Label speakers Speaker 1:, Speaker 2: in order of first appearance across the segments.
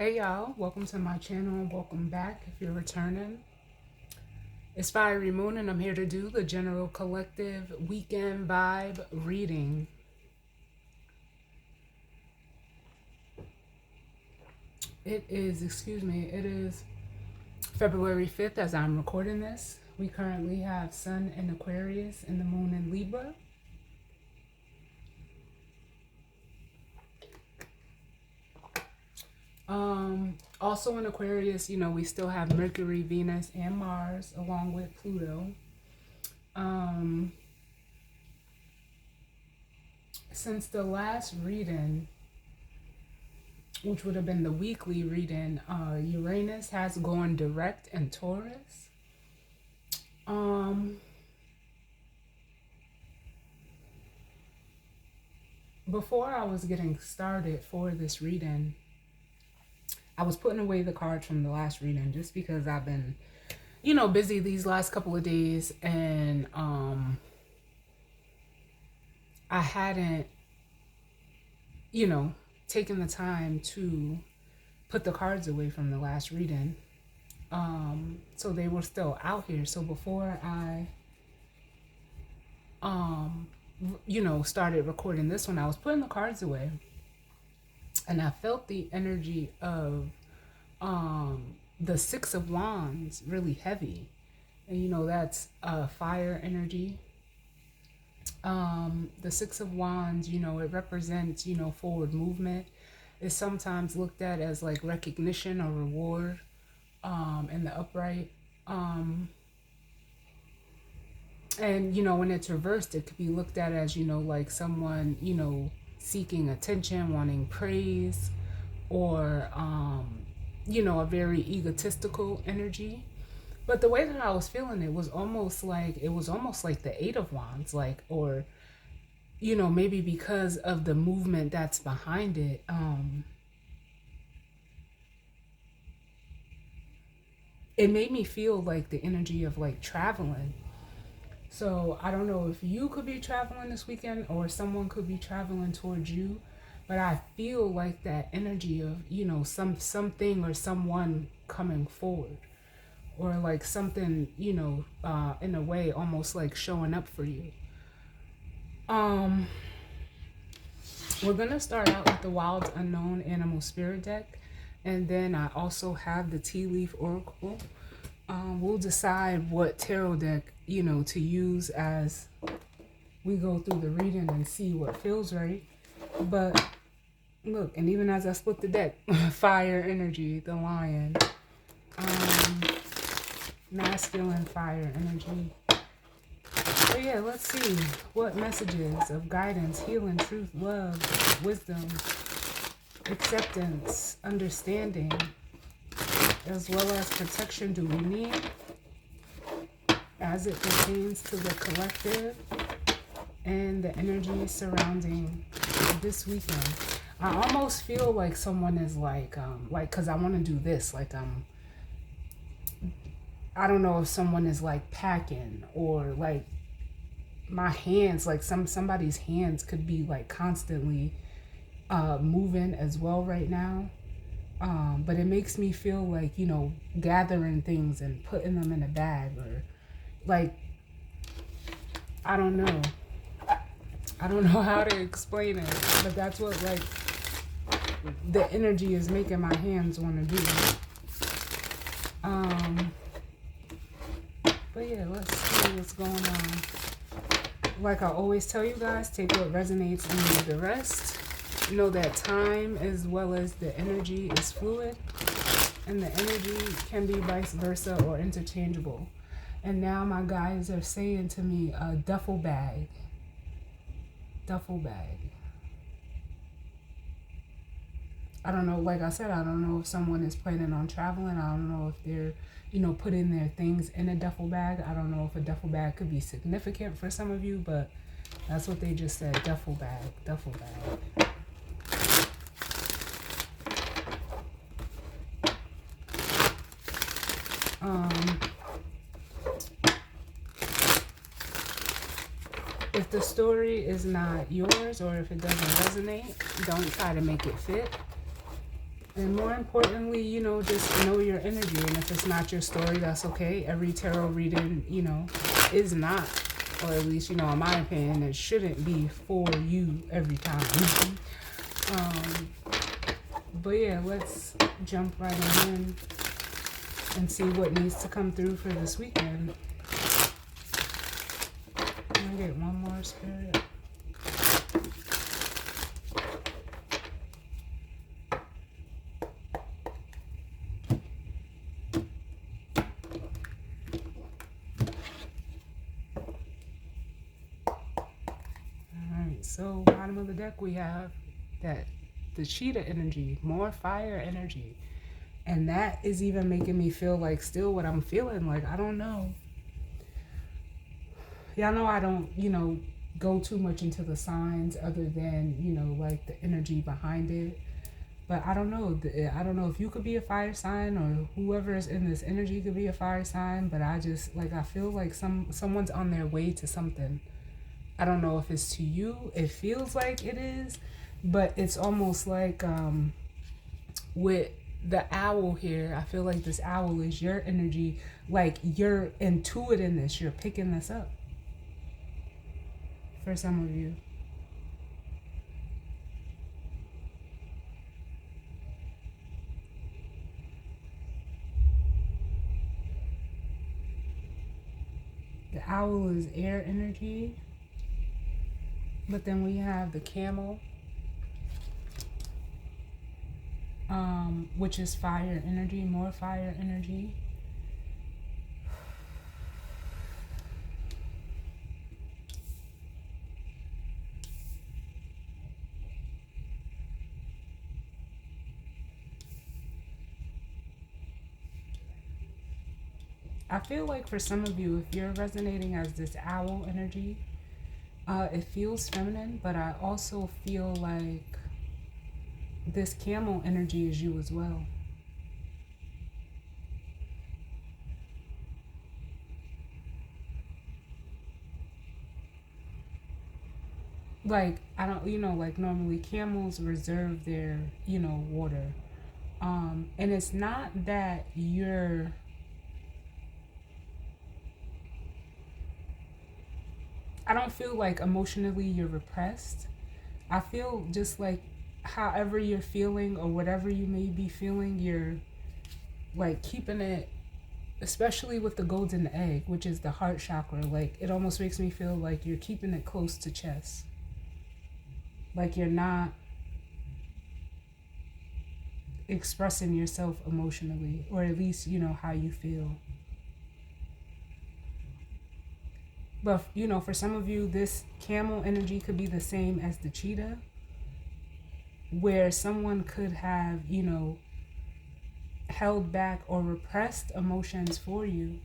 Speaker 1: Hey y'all, welcome to my channel. Welcome back if you're returning. It's Fiery Moon and I'm here to do the general collective weekend vibe reading. It is February 5th as I'm recording this. We currently have Sun in Aquarius and the Moon in Libra. Also in Aquarius, we still have Mercury, Venus, and Mars along with Pluto. Since the last reading, which would have been the weekly reading, Uranus has gone direct in Taurus. Before I was getting started for this reading, I was putting away the cards from the last reading just because I've been, busy these last couple of days, and I hadn't, taken the time to put the cards away from the last reading. So they were still out here. So before I, started recording this one, I was putting the cards away. And I felt the energy of the Six of Wands really heavy. And that's fire energy. The Six of Wands, it represents, forward movement. It's sometimes looked at as like recognition or reward in the upright. And, when it's reversed, it could be looked at as, like someone, seeking attention, wanting praise, or, a very egotistical energy. But the way that I was feeling it was almost like the Eight of Wands, or, maybe because of the movement that's behind it. It made me feel like the energy of like traveling. So I don't know if you could be traveling this weekend or someone could be traveling towards you, but I feel like that energy of, something or someone coming forward, or like something, in a way almost like showing up for you. We're going to start out with the Wild Unknown Animal Spirit deck, and then I also have the Tea Leaf Oracle. We'll decide what tarot deck, to use as we go through the reading and see what feels right. But look, and even as I split the deck, fire energy, the Lion, masculine fire energy. So yeah, let's see what messages of guidance, healing, truth, love, wisdom, acceptance, understanding, as well as protection do we need as it pertains to the collective and the energy surrounding this weekend. I almost feel like someone is like, cause I want to do this, I don't know if someone is like packing, or like my hands, like somebody's hands could be like constantly moving as well right now. But it makes me feel like, gathering things and putting them in a bag, or like, I don't know how to explain it, but that's what like the energy is making my hands want to do. But yeah, let's see what's going on. Like I always tell you guys, take what resonates and leave the rest. Know that time as well as the energy is fluid, and the energy can be vice versa or interchangeable. And now my guides are saying to me, duffel bag. Duffel bag. I don't know, like I said, I don't know if someone is planning on traveling. I don't know if they're, putting their things in a duffel bag. I don't know if a duffel bag could be significant for some of you, but that's what they just said, duffel bag, duffel bag. If the story is not yours, or if it doesn't resonate, don't try to make it fit. And more importantly, just know your energy. And if it's not your story, that's okay. Every tarot reading, is not, or at least, in my opinion, it shouldn't be for you every time. um, but yeah, let's jump right in and see what needs to come through for this weekend. Can I get one more, Spirit? Alright, so bottom of the deck we have that the cheetah energy, more fire energy. And that is even making me feel like still what I'm feeling. Like, I don't know. Y'all know I don't, go too much into the signs other than, like the energy behind it. But I don't know. I don't know if you could be a fire sign or whoever is in this energy could be a fire sign. But I just, like, I feel like someone's on their way to something. I don't know if it's to you. It feels like it is. But it's almost like with the owl here, I feel like this owl is your energy. Like, you're intuiting this. You're picking this up. For some of you. The owl is air energy. But then we have the camel, which is fire energy, more fire energy. I feel like for some of you, if you're resonating as this owl energy, it feels feminine, but I also feel like this camel energy is you as well. Like, I don't, like normally camels reserve their, water. And it's not that I don't feel like emotionally you're repressed. I feel just like however you're feeling or whatever you may be feeling, you're like keeping it, especially with the golden egg, which is the heart chakra. Like, it almost makes me feel like you're keeping it close to chest. Like, you're not expressing yourself emotionally, or at least, how you feel. But, for some of you, this camel energy could be the same as the cheetah, where someone could have, held back or repressed emotions for you.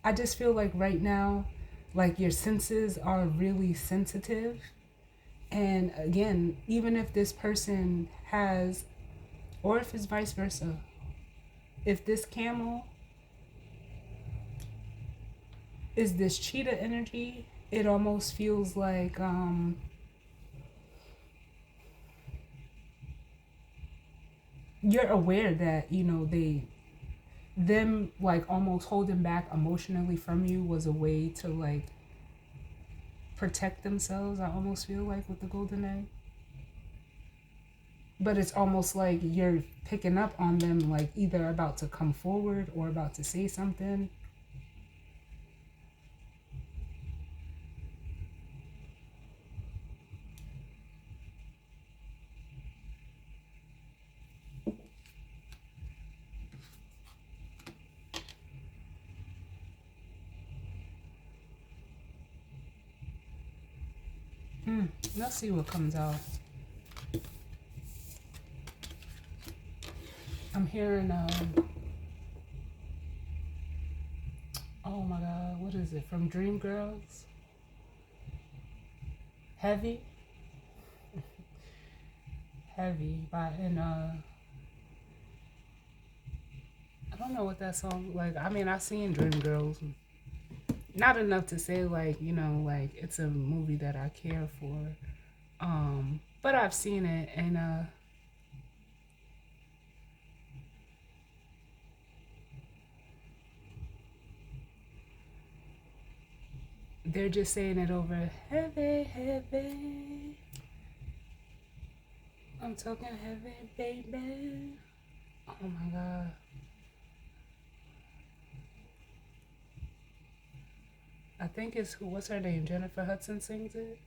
Speaker 1: I just feel like right now, like your senses are really sensitive. And again, even if this person has, or if it's vice versa, if this camel is this cheetah energy, it almost feels like you're aware that, them like almost holding back emotionally from you was a way to like protect themselves. I almost feel like with the golden egg. But it's almost like you're picking up on them, like either about to come forward or about to say something. Let's see what comes out. I'm hearing, oh my God, what is it? From Dreamgirls? Heavy? Heavy by, and I don't know what that song, like, I mean, I seen Dreamgirls. Not enough to say like, like it's a movie that I care for. But I've seen it, and they're just saying it over heavy, heavy. I'm talking heavy, baby. Oh my god. I think it's what's her name? Jennifer Hudson sings it.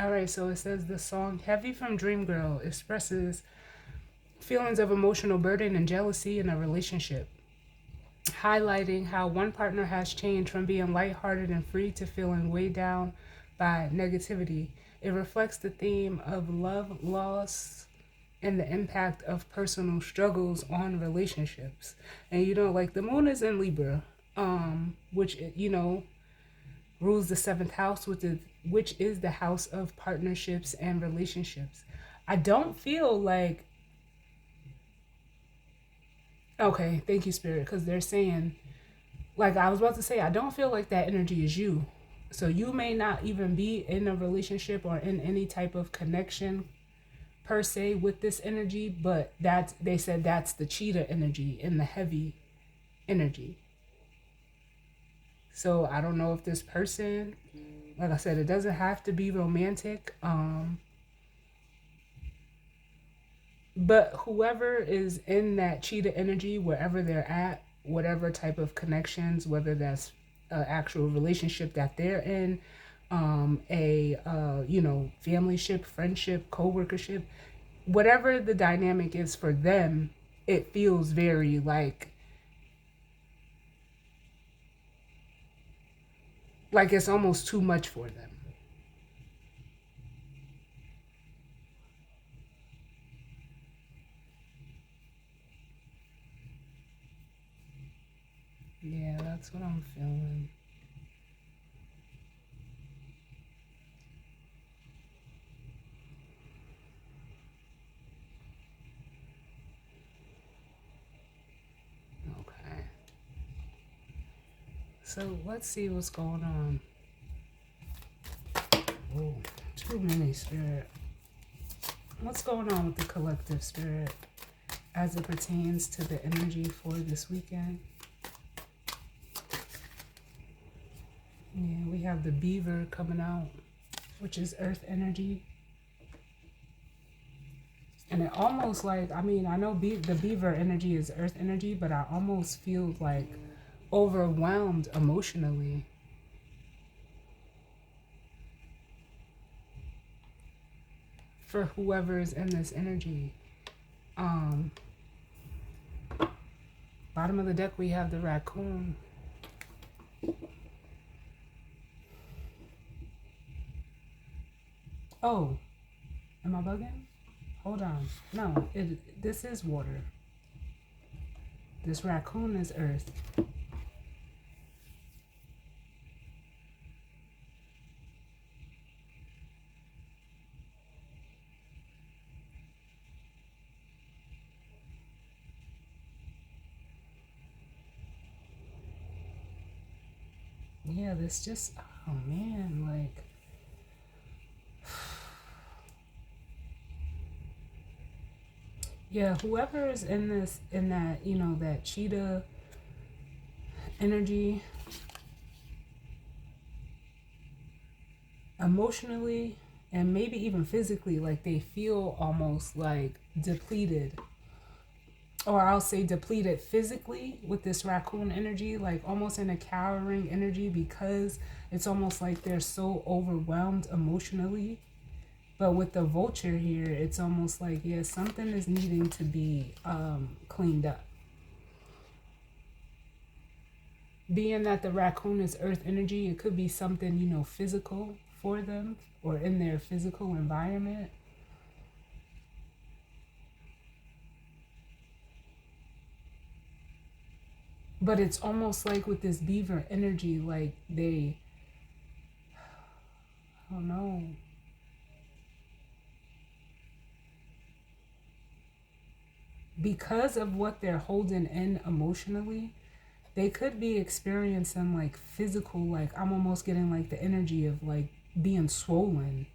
Speaker 1: All right, so it says the song Heavy from Dreamgirl expresses feelings of emotional burden and jealousy in a relationship, highlighting how one partner has changed from being lighthearted and free to feeling weighed down by negativity. It reflects the theme of love, loss, and the impact of personal struggles on relationships. And like the moon is in Libra, which rules the seventh house, which is the house of partnerships and relationships. I don't feel like okay, thank you, Spirit, because they're saying like I was about to say, I don't feel like that energy is you. So you may not even be in a relationship or in any type of connection per se with this energy, but that's they said that's the cheetah energy and the heavy energy. So I don't know if this person, like I said, it doesn't have to be romantic. But whoever is in that cheetah energy, wherever they're at, whatever type of connections, whether that's an actual relationship that they're in, a family ship, friendship, co-workership, whatever the dynamic is for them, it feels very like it's almost too much for them. Yeah, that's what I'm feeling. Okay. So let's see what's going on. Oh, too many, Spirit. What's going on with the collective, Spirit, as it pertains to the energy for this weekend? Yeah, we have the beaver coming out, which is earth energy. And it almost like, I mean, I know the beaver energy is earth energy, but I almost feel like overwhelmed emotionally for whoever is in this energy. Um, Bottom of the deck, we have the raccoon. Oh, am I bugging? Hold on. No, this is water. This raccoon is earth. Yeah, this just, oh man, like, yeah, whoever is in this, in that, that cheetah energy, emotionally and maybe even physically, like they feel almost like depleted, or I'll say depleted physically with this raccoon energy, like almost in a cowering energy, because it's almost like they're so overwhelmed emotionally. But with the vulture here, it's almost like, yeah, something is needing to be cleaned up. Being that the raccoon is earth energy, it could be something, physical for them or in their physical environment. But it's almost like with this beaver energy, like they, I don't know, because of what they're holding in emotionally, they could be experiencing like physical, like I'm almost getting like the energy of like being swollen.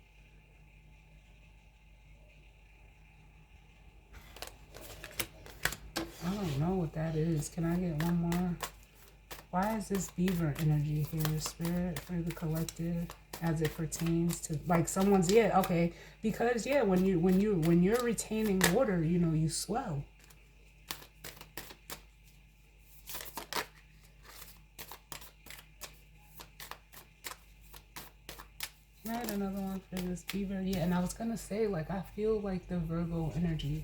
Speaker 1: I don't know what that is. Can I get one more? Why is this beaver energy here, Spirit, for the collective, as it pertains to like someone's, yeah, okay, because yeah, when you're retaining water, you know, you swell. Can I had another one for this beaver? Yeah, and I was gonna say, like, I feel like the Virgo energy,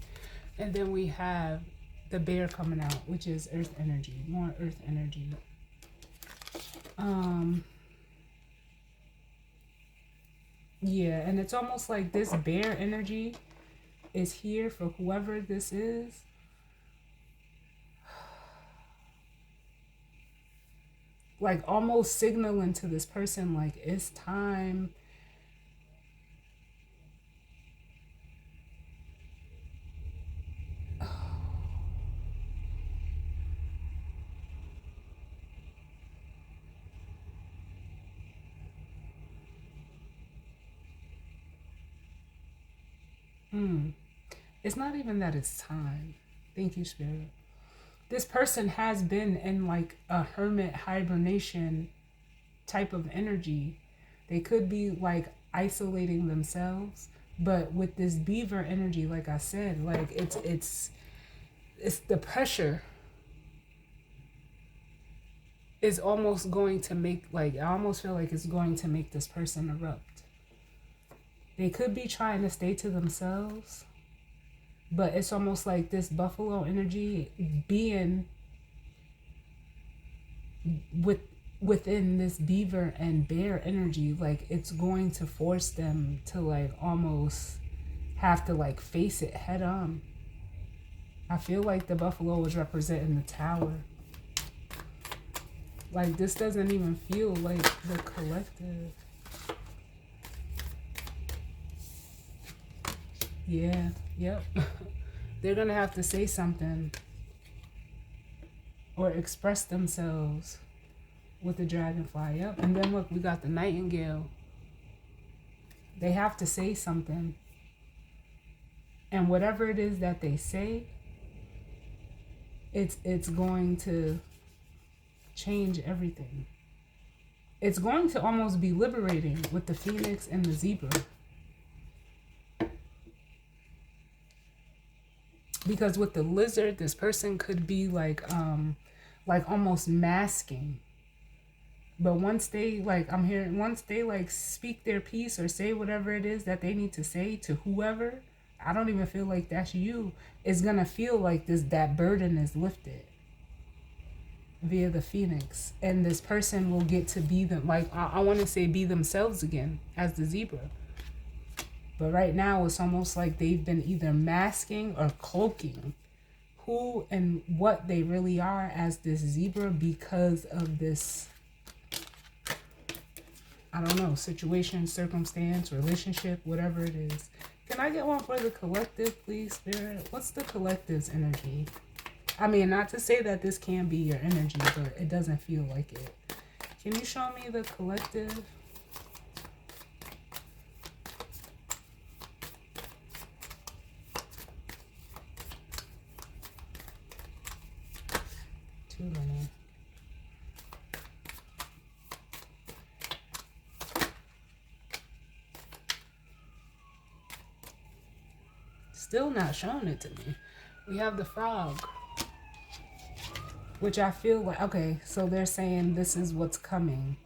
Speaker 1: and then we have the bear coming out, which is earth energy, more earth energy. Um, yeah, and it's almost like this bear energy is here for whoever this is. Like almost signaling to this person like it's time. It's not even that it's time. Thank you, Spirit. This person has been in like a hermit hibernation type of energy. They could be like isolating themselves, but with this beaver energy, like I said, like it's the pressure is almost going to make, like, I almost feel like it's going to make this person erupt. They could be trying to stay to themselves, but it's almost like this buffalo energy being with within this beaver and bear energy, like it's going to force them to like almost have to like face it head on. I feel like the buffalo is representing the tower. Like this doesn't even feel like the collective. Yeah, yep. They're gonna have to say something or express themselves with the dragonfly. Yep. And then look, we got the nightingale. They have to say something. And whatever it is that they say, it's going to change everything. It's going to almost be liberating with the phoenix and the zebra. Because with the lizard, this person could be like almost masking. But once they like, I'm hearing, once they like speak their piece or say whatever it is that they need to say to whoever, I don't even feel like that's you, it's gonna feel like this, that burden is lifted via the phoenix, and this person will get to be them, like I want to say be themselves again as the zebra. But right now it's almost like they've been either masking or cloaking who and what they really are as this zebra because of this, I don't know, situation, circumstance, relationship, whatever it is. Can I get one for the collective, please, Spirit? What's the collective's energy? I mean, not to say that this can be your energy, but it doesn't feel like it. Can you show me the collective? Too many. Still not showing it to me. We have the frog, which I feel like, okay, so they're saying this is what's coming.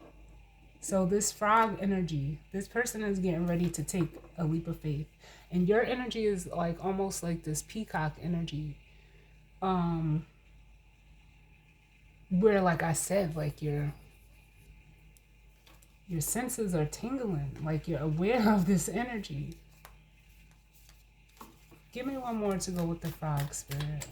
Speaker 1: So this frog energy, this person is getting ready to take a leap of faith. And your energy is like almost like this peacock energy. Where, like I said, like Your senses are tingling, like you're aware of this energy. Give me one more to go with the frog spirit.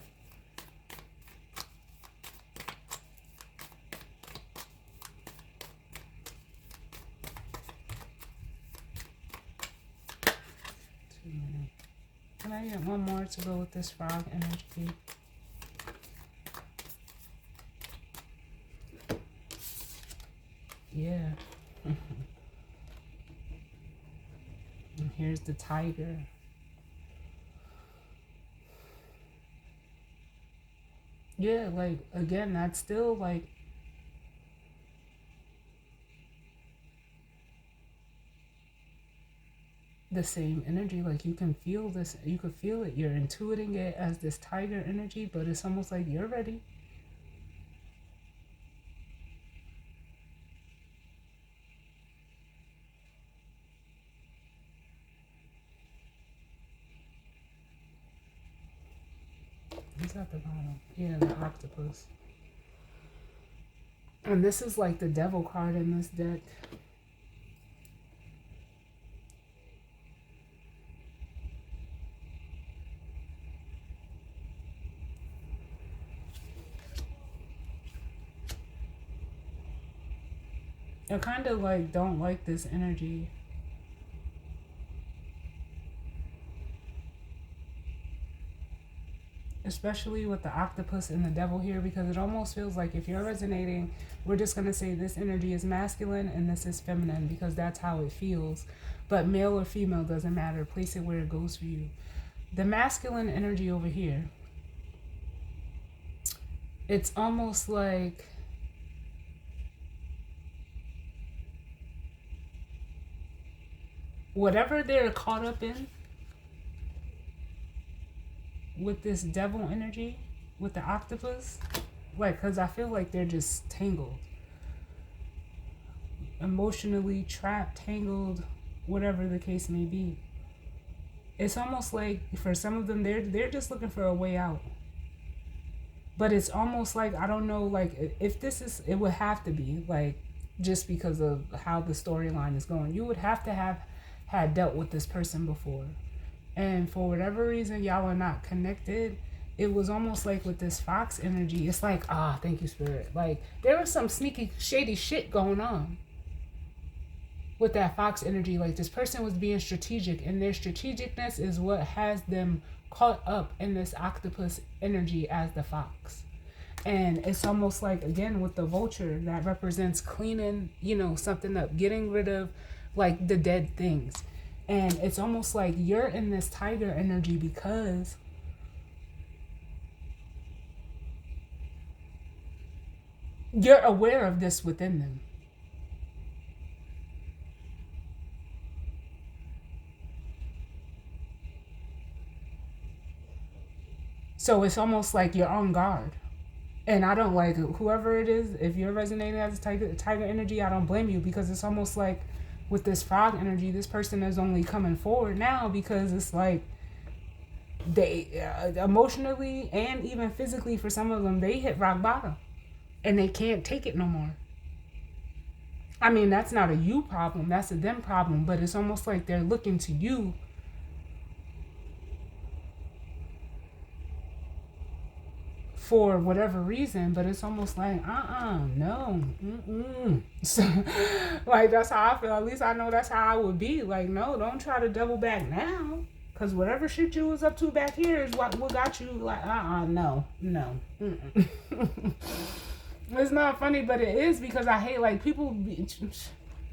Speaker 1: Can I get one more to go with this frog energy? Yeah. And here's the tiger. Yeah, like, again, that's still like the same energy. Like, you can feel this, you can feel it. You're intuiting it as this tiger energy, but it's almost like you're ready. Who's at the bottom? Yeah, the octopus. And this is like the devil card in this deck. I kind of like don't like this energy. Especially with the octopus and the devil here, because it almost feels like if you're resonating, we're just going to say this energy is masculine and this is feminine because that's how it feels. But male or female doesn't matter. Place it where it goes for you. The masculine energy over here, it's almost like whatever they're caught up in with this devil energy, with the octopus, like, because I feel like they're just tangled, emotionally trapped, tangled, whatever the case may be. It's almost like for some of them, they're just looking for a way out. But it's almost like, I don't know, like, if this is, it would have to be like, just because of how the storyline is going, you would have to have had dealt with this person before. And for whatever reason, y'all are not connected. It was almost like with this fox energy, it's like, thank you, spirit. Like, there was some sneaky, shady shit going on with that fox energy. Like, this person was being strategic, and their strategicness is what has them caught up in this octopus energy as the fox. And it's almost like, again, with the vulture, that represents cleaning, something up, getting rid of, like, the dead things. And it's almost like you're in this tiger energy because you're aware of this within them. So it's almost like you're on guard. And I don't like whoever it is, if you're resonating as a tiger energy, I don't blame you, because it's almost like with this frog energy, this person is only coming forward now because it's like they emotionally and even physically, for some of them, they hit rock bottom and they can't take it no more. I mean, that's not a you problem, that's a them problem, but it's almost like they're looking to you for whatever reason, but it's almost like, no, So, like, that's how I feel. At least I know that's how I would be. Like, no, don't try to double back now, because whatever shit you was up to back here is what got you, like, no. It's not funny, but it is, because I hate, like, people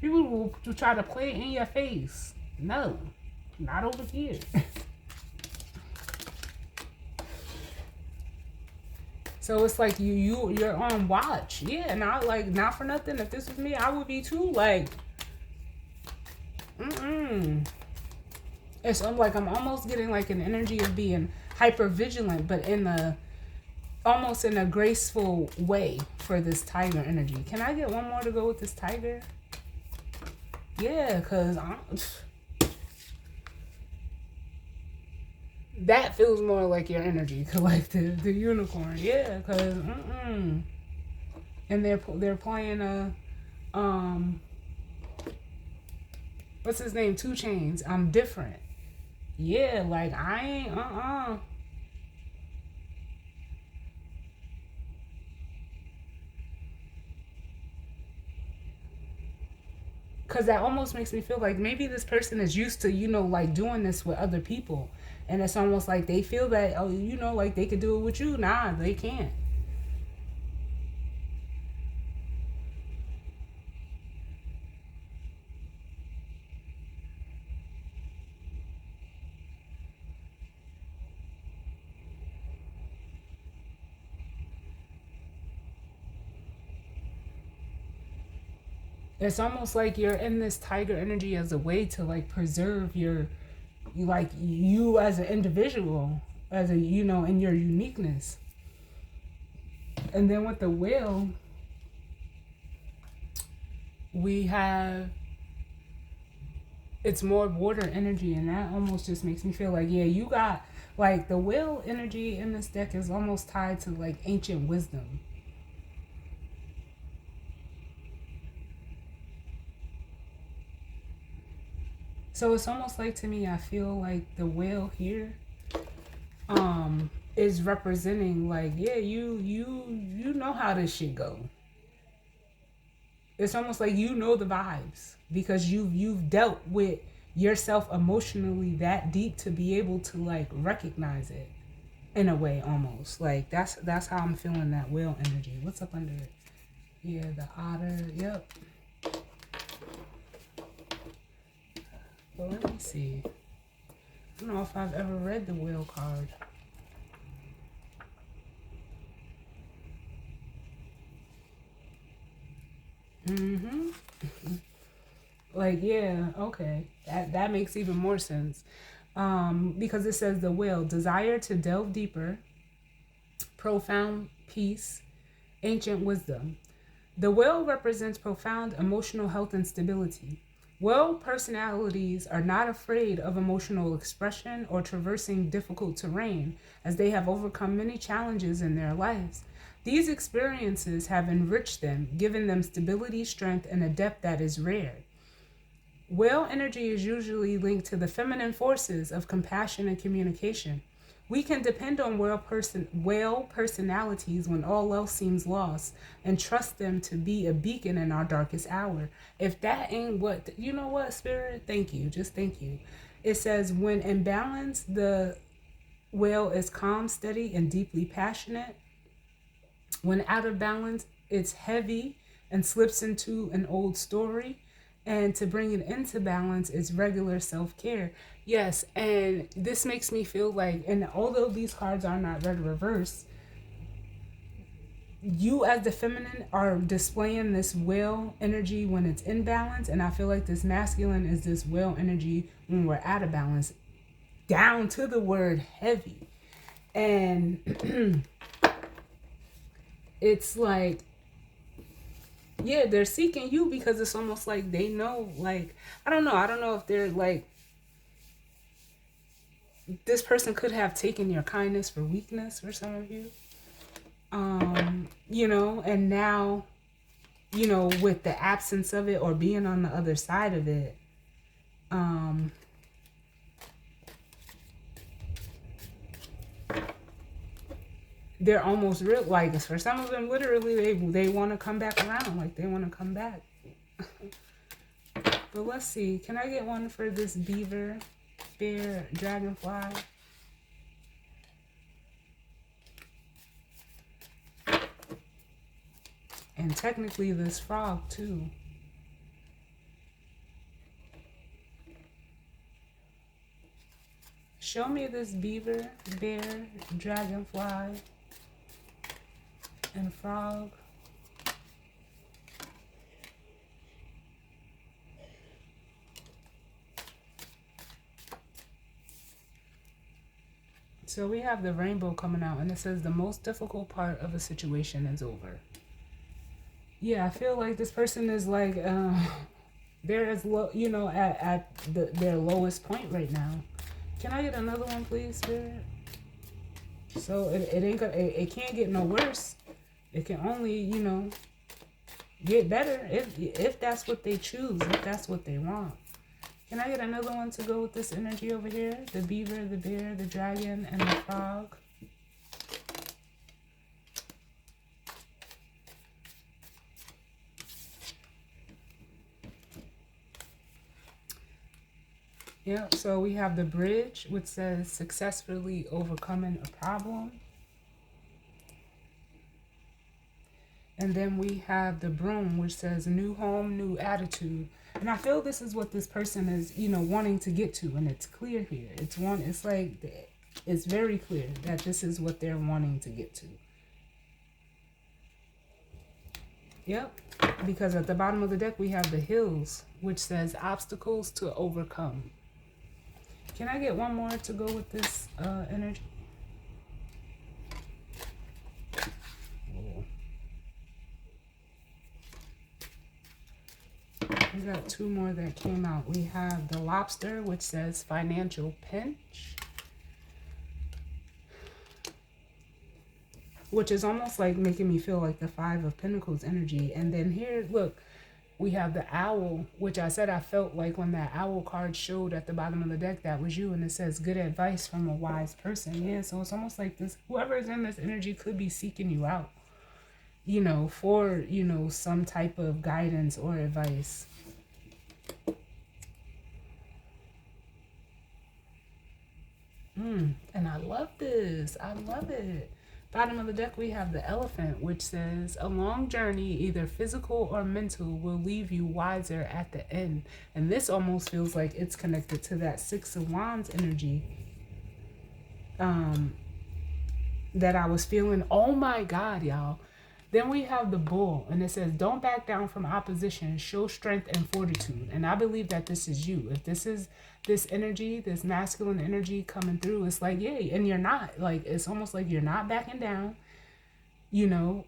Speaker 1: will try to play it in your face. No, not over here. So it's like you're on watch. Yeah, not like, not for nothing. If this was me, I would be too. Like, It's like I'm almost getting like an energy of being hyper vigilant, but almost in a graceful way for this tiger energy. Can I get one more to go with this tiger? Yeah, because that feels more like your energy, collective, the unicorn. Yeah, because and they're playing a what's his name? 2 Chainz. I'm different. Yeah, like I ain't Cause that almost makes me feel like maybe this person is used to, like doing this with other people. And it's almost like they feel that, oh, like they could do it with you. Nah, they can't. It's almost like you're in this tiger energy as a way to like preserve like you as an individual, as a, in your uniqueness. And then with the whale, we have, it's more water energy, and that almost just makes me feel like, yeah, you got like the whale energy in this deck is almost tied to like ancient wisdom. So it's almost like, to me, I feel like the whale here is representing like, yeah, you know how this shit go. It's almost like the vibes because you've dealt with yourself emotionally that deep to be able to like recognize it in a way. Almost like that's how I'm feeling that whale energy. What's up under it? Yeah, the otter. Yep. Well, let me see. I don't know if I've ever read the whale card. Mm-hmm. Like, yeah, okay. That makes even more sense. Because it says the whale, desire to delve deeper, profound peace, ancient wisdom. The whale represents profound emotional health and stability. Whale personalities are not afraid of emotional expression or traversing difficult terrain, as they have overcome many challenges in their lives. These experiences have enriched them, given them stability, strength, and a depth that is rare. Whale energy is usually linked to the feminine forces of compassion and communication. We can depend on whale personalities when all else seems lost and trust them to be a beacon in our darkest hour. If that ain't what, you know what, Spirit? Thank you. Just thank you. It says, when in balance, the whale is calm, steady, and deeply passionate. When out of balance, it's heavy and slips into an old story. And to bring it into balance is regular self-care. Yes, and this makes me feel like, and although these cards are not read reverse, you as the feminine are displaying this whale energy when it's in balance, and I feel like this masculine is this whale energy when we're out of balance, down to the word heavy. And it's like, yeah, they're seeking you because it's almost like they know, like, I don't know if they're like, this person could have taken your kindness for weakness for some of you. And now, with the absence of it or being on the other side of it, they're almost real, like, for some of them, literally, they want to come back around, like, they want to come back. But let's see, can I get one for this beaver, bear, dragonfly? And technically this frog too. Show me this beaver, bear, dragonfly, and frog. So we have the rainbow coming out, and it says the most difficult part of a situation is over. Yeah, I feel like this person is like, they're as low, at their lowest point right now. Can I get another one, please, Spirit? So it ain't gonna, it can't get no worse. It can only, get better if that's what they choose, if that's what they want. Can I get another one to go with this energy over here? The beaver, the bear, the dragon, and the frog. Yeah, so we have the bridge, which says successfully overcoming a problem. And then we have the broom, which says new home, new attitude. And I feel this is what this person is, wanting to get to. And it's clear here. It's like, it's very clear that this is what they're wanting to get to. Yep. Because at the bottom of the deck, we have the hills, which says obstacles to overcome. Can I get one more to go with this energy? We got two more that came out. We have the lobster, which says financial pinch, which is almost like making me feel like the Five of Pentacles energy. And then here, look, we have the owl, which I said I felt like when that owl card showed at the bottom of the deck, that was you. And it says good advice from a wise person. Yeah, so it's almost like this, whoever is in this energy could be seeking you out, for, some type of guidance or advice. And I love this. I love it. Bottom of the deck, we have the elephant, which says a long journey, either physical or mental, will leave you wiser at the end. And this almost feels like it's connected to that Six of Wands energy that I was feeling. Oh my God, y'all. Then we have the bull, and it says, don't back down from opposition, show strength and fortitude. And I believe that this is you. If this is this energy, this masculine energy coming through, it's like, yeah, and you're not. Like, it's almost like you're not backing down.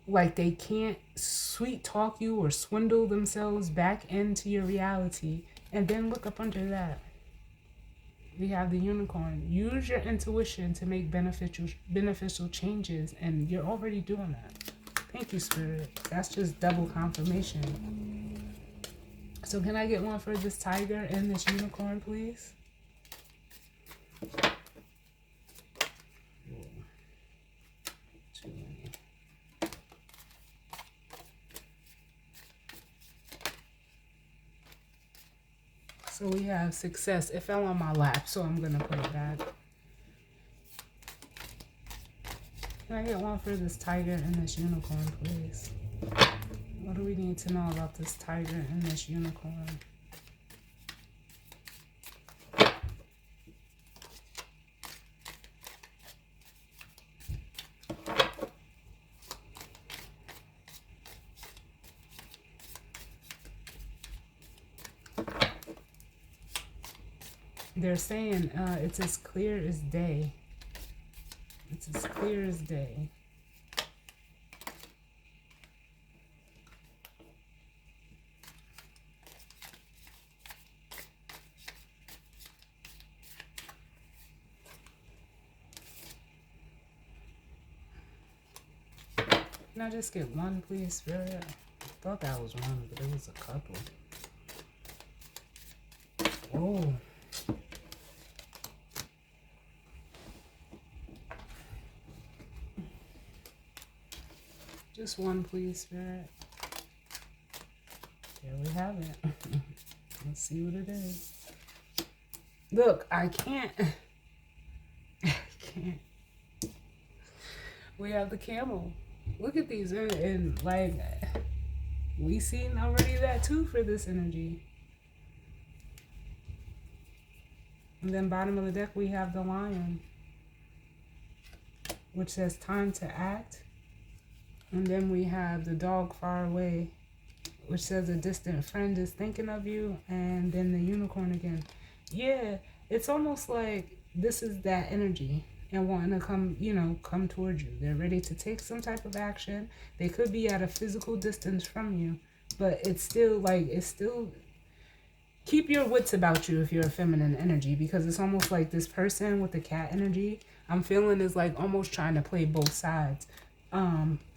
Speaker 1: Like they can't sweet talk you or swindle themselves back into your reality. And then look up under that. We have the unicorn. Use your intuition to make beneficial changes, and you're already doing that. Thank you, Spirit. That's just double confirmation. So can I get one for this tiger and this unicorn, please? So we have success. It fell on my lap, so I'm going to put it back. Can I get one for this tiger and this unicorn, please? What do we need to know about this tiger and this unicorn? They're saying it's as clear as day. It's as clear as day. Can I just get one, please, Spirit? I thought that was one, but it was a couple. Oh. Just one, please, Spirit. There we have it. Let's see what it is. Look, I can't. I can't. We have the camel. Look at these. And like, we seen already that too for this energy. And then bottom of the deck, we have the lion, which says time to act. And then we have the dog far away, which says a distant friend is thinking of you. And then the unicorn again. Yeah, it's almost like this is that energy and wanting to come, come towards you. They're ready to take some type of action. They could be at a physical distance from you, but it's still keep your wits about you if you're a feminine energy, because it's almost like this person with the cat energy, I'm feeling is like almost trying to play both sides.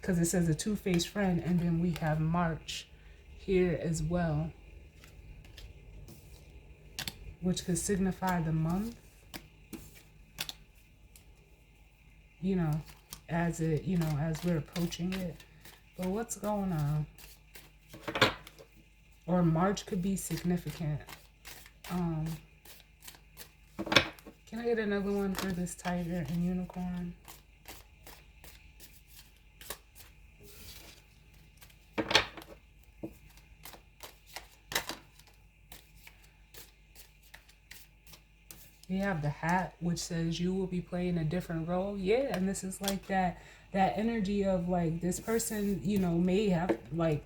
Speaker 1: Because it says a two-faced friend, and then we have March here as well. which could signify the month, you know, as it, you know, as we're approaching it. But what's going on? Or March could be significant. Can I get another one for this tiger and unicorn? We have the hat, which says you will be playing a different role. Yeah, and this is like that energy of like this person, you know, may have like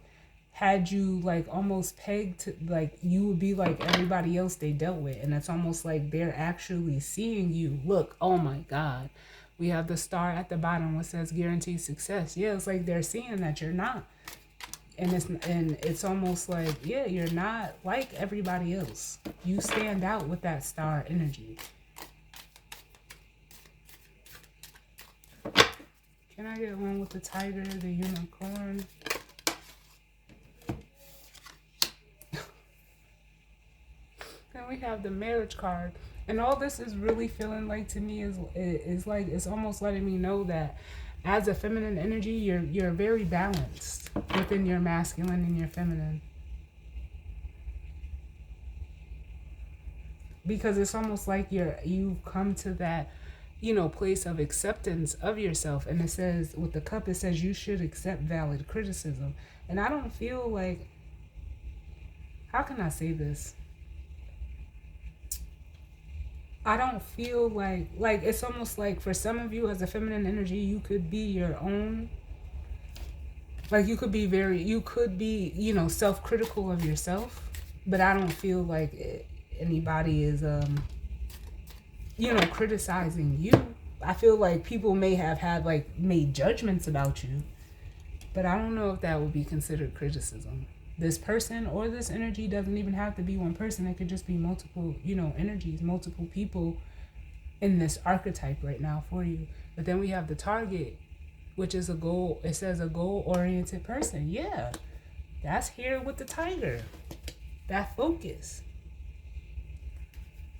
Speaker 1: had you like almost pegged to like you would be like everybody else they dealt with, and it's almost like they're actually seeing you. Look, oh my God. We have the star at the bottom which says guaranteed success. Yeah, it's like they're seeing that you're not. And it's almost like, yeah, you're not like everybody else. You stand out with that star energy. Can I get one with the tiger, the unicorn? Then we have the marriage card. And all this is really feeling like to me is like it's almost letting me know that as a feminine energy, you're very balanced within your masculine and your feminine. Because it's almost like you've come to that, you know, place of acceptance of yourself. And it says with the cup, it says you should accept valid criticism. And I don't feel like, how can I say this? I don't feel like it's almost like for some of you as a feminine energy, you could be your own, like you could be, you know, self-critical of yourself, but I don't feel like anybody is you know, criticizing you. I feel like people may have had like made judgments about you, but I don't know if that would be considered criticism. This person or this energy doesn't even have to be one person. It could just be multiple, you know, energies, multiple people in this archetype right now for you. But then we have the target, which is a goal. It says a goal-oriented person. Yeah, that's here with the tiger. That focus.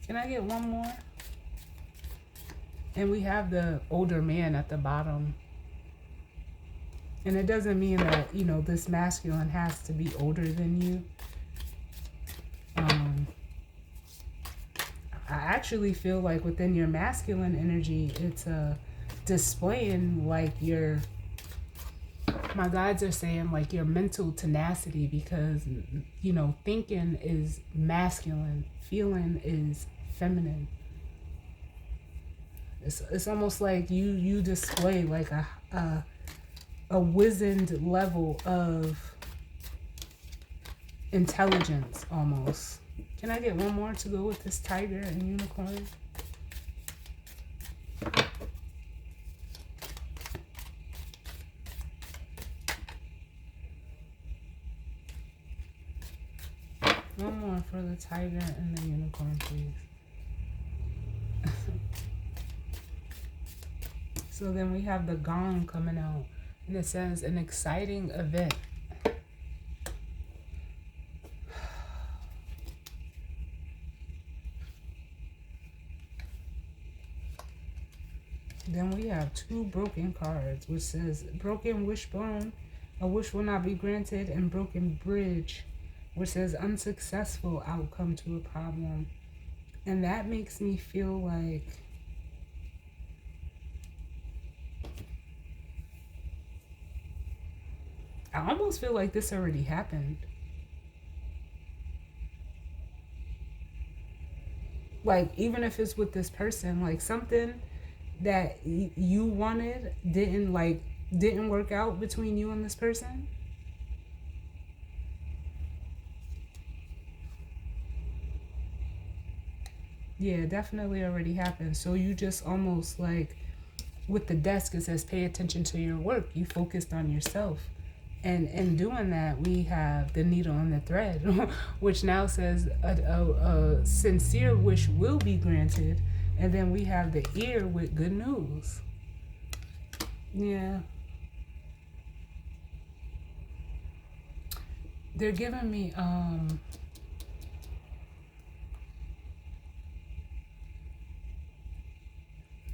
Speaker 1: Can I get one more? And we have the older man at the bottom. And it doesn't mean that, you know, this masculine has to be older than you. I actually feel like within your masculine energy, it's displaying like your, my guides are saying like your mental tenacity, because, you know, thinking is masculine, feeling is feminine. It's almost like you display like a wizened level of intelligence almost. Can I get one more to go with this tiger and unicorn? One more for the tiger and the unicorn, please. So then we have the gong coming out, and it says an exciting event. Then we have two broken cards, which says broken wishbone, a wish will not be granted, and broken bridge, which says unsuccessful outcome to a problem. And that makes me feel like I almost feel like this already happened. Like, even if it's with this person, like something that you wanted didn't work out between you and this person. Yeah, definitely already happened. So you just almost like with the desk, it says pay attention to your work. You focused on yourself. And in doing that, we have the needle and the thread, which now says a sincere wish will be granted. And then we have the ear with good news. Yeah. They're giving me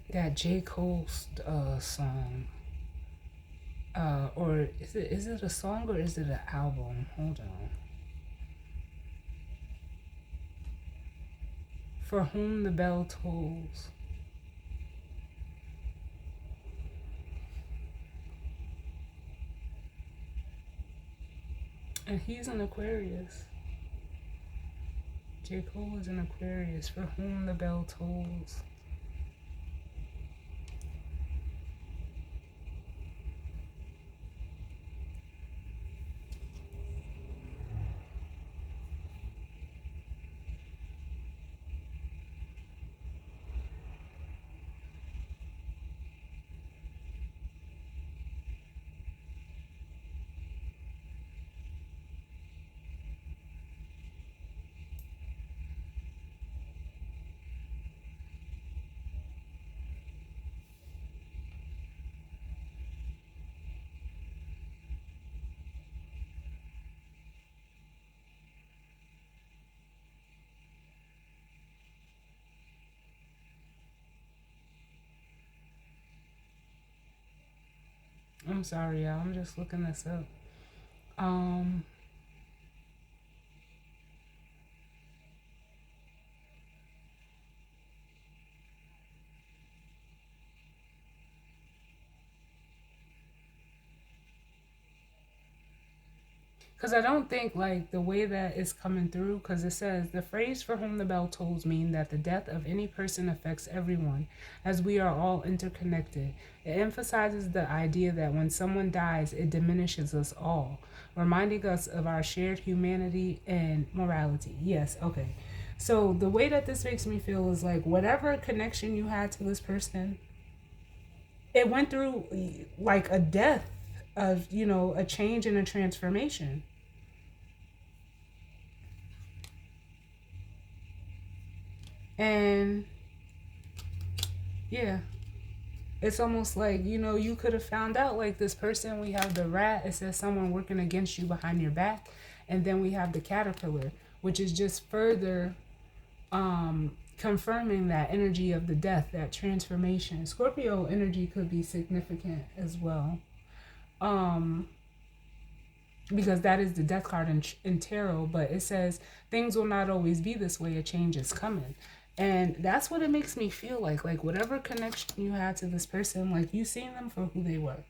Speaker 1: that J. Cole song. Or is it a song or is it an album? Hold on. For Whom the Bell Tolls. And he's an Aquarius. J. Cole is an Aquarius. For Whom the Bell Tolls. I'm sorry, y'all. I'm just looking this up. Um, Because I don't think like the way that it's coming through, because it says the phrase "for whom the bell tolls" mean that the death of any person affects everyone, as we are all interconnected. It emphasizes the idea that when someone dies, it diminishes us all, reminding us of our shared humanity and morality. Yes, okay. So the way that this makes me feel is like whatever connection you had to this person, it went through like a death of, a change and a transformation. And yeah, it's almost like, you could have found out like this person. We have the rat, it says someone working against you behind your back. And then we have the caterpillar, which is just further confirming that energy of the death, that transformation. Scorpio energy could be significant as well. Um, because that is the death card in tarot, but it says things will not always be this way, a change is coming. And that's what it makes me feel like whatever connection you had to this person, like you seen them for who they were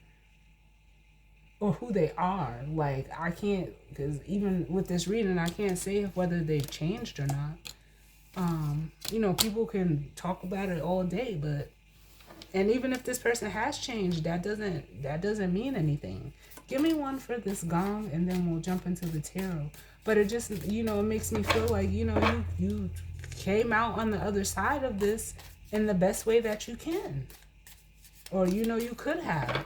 Speaker 1: or who they are. Like I can't, because even with this reading I can't say whether they've changed or not. People can talk about it all day, but and even if this person has changed, that doesn't mean anything. Give me one for this gong, and then we'll jump into the tarot. But it just, it makes me feel like, you came out on the other side of this in the best way that you can, or you could have.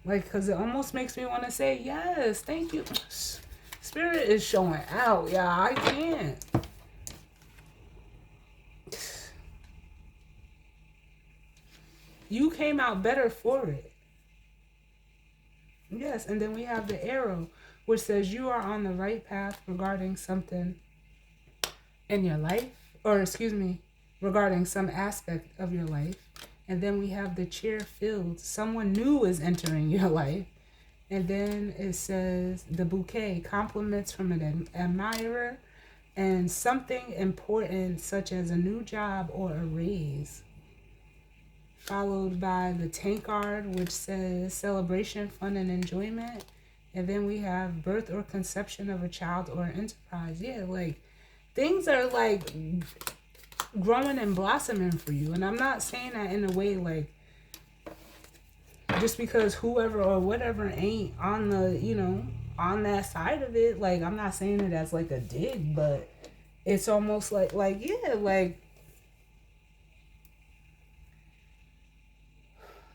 Speaker 1: Like, because it almost makes me want to say yes, thank you. Spirit is showing out, y'all. I can't. You came out better for it. Yes, and then we have the arrow, which says you are on the right path regarding something in your life, or excuse me, regarding some aspect of your life. And then we have the chair filled. Someone new is entering your life. And then it says the bouquet, compliments from an admirer, and something important such as a new job or a raise. Followed by the tankard, which says celebration, fun, and enjoyment. And then we have birth or conception of a child or enterprise. Yeah, like things are like growing and blossoming for you. And I'm not saying that in a way like just because whoever or whatever ain't on the, on that side of it. Like I'm not saying it as like a dig, but it's almost like yeah, like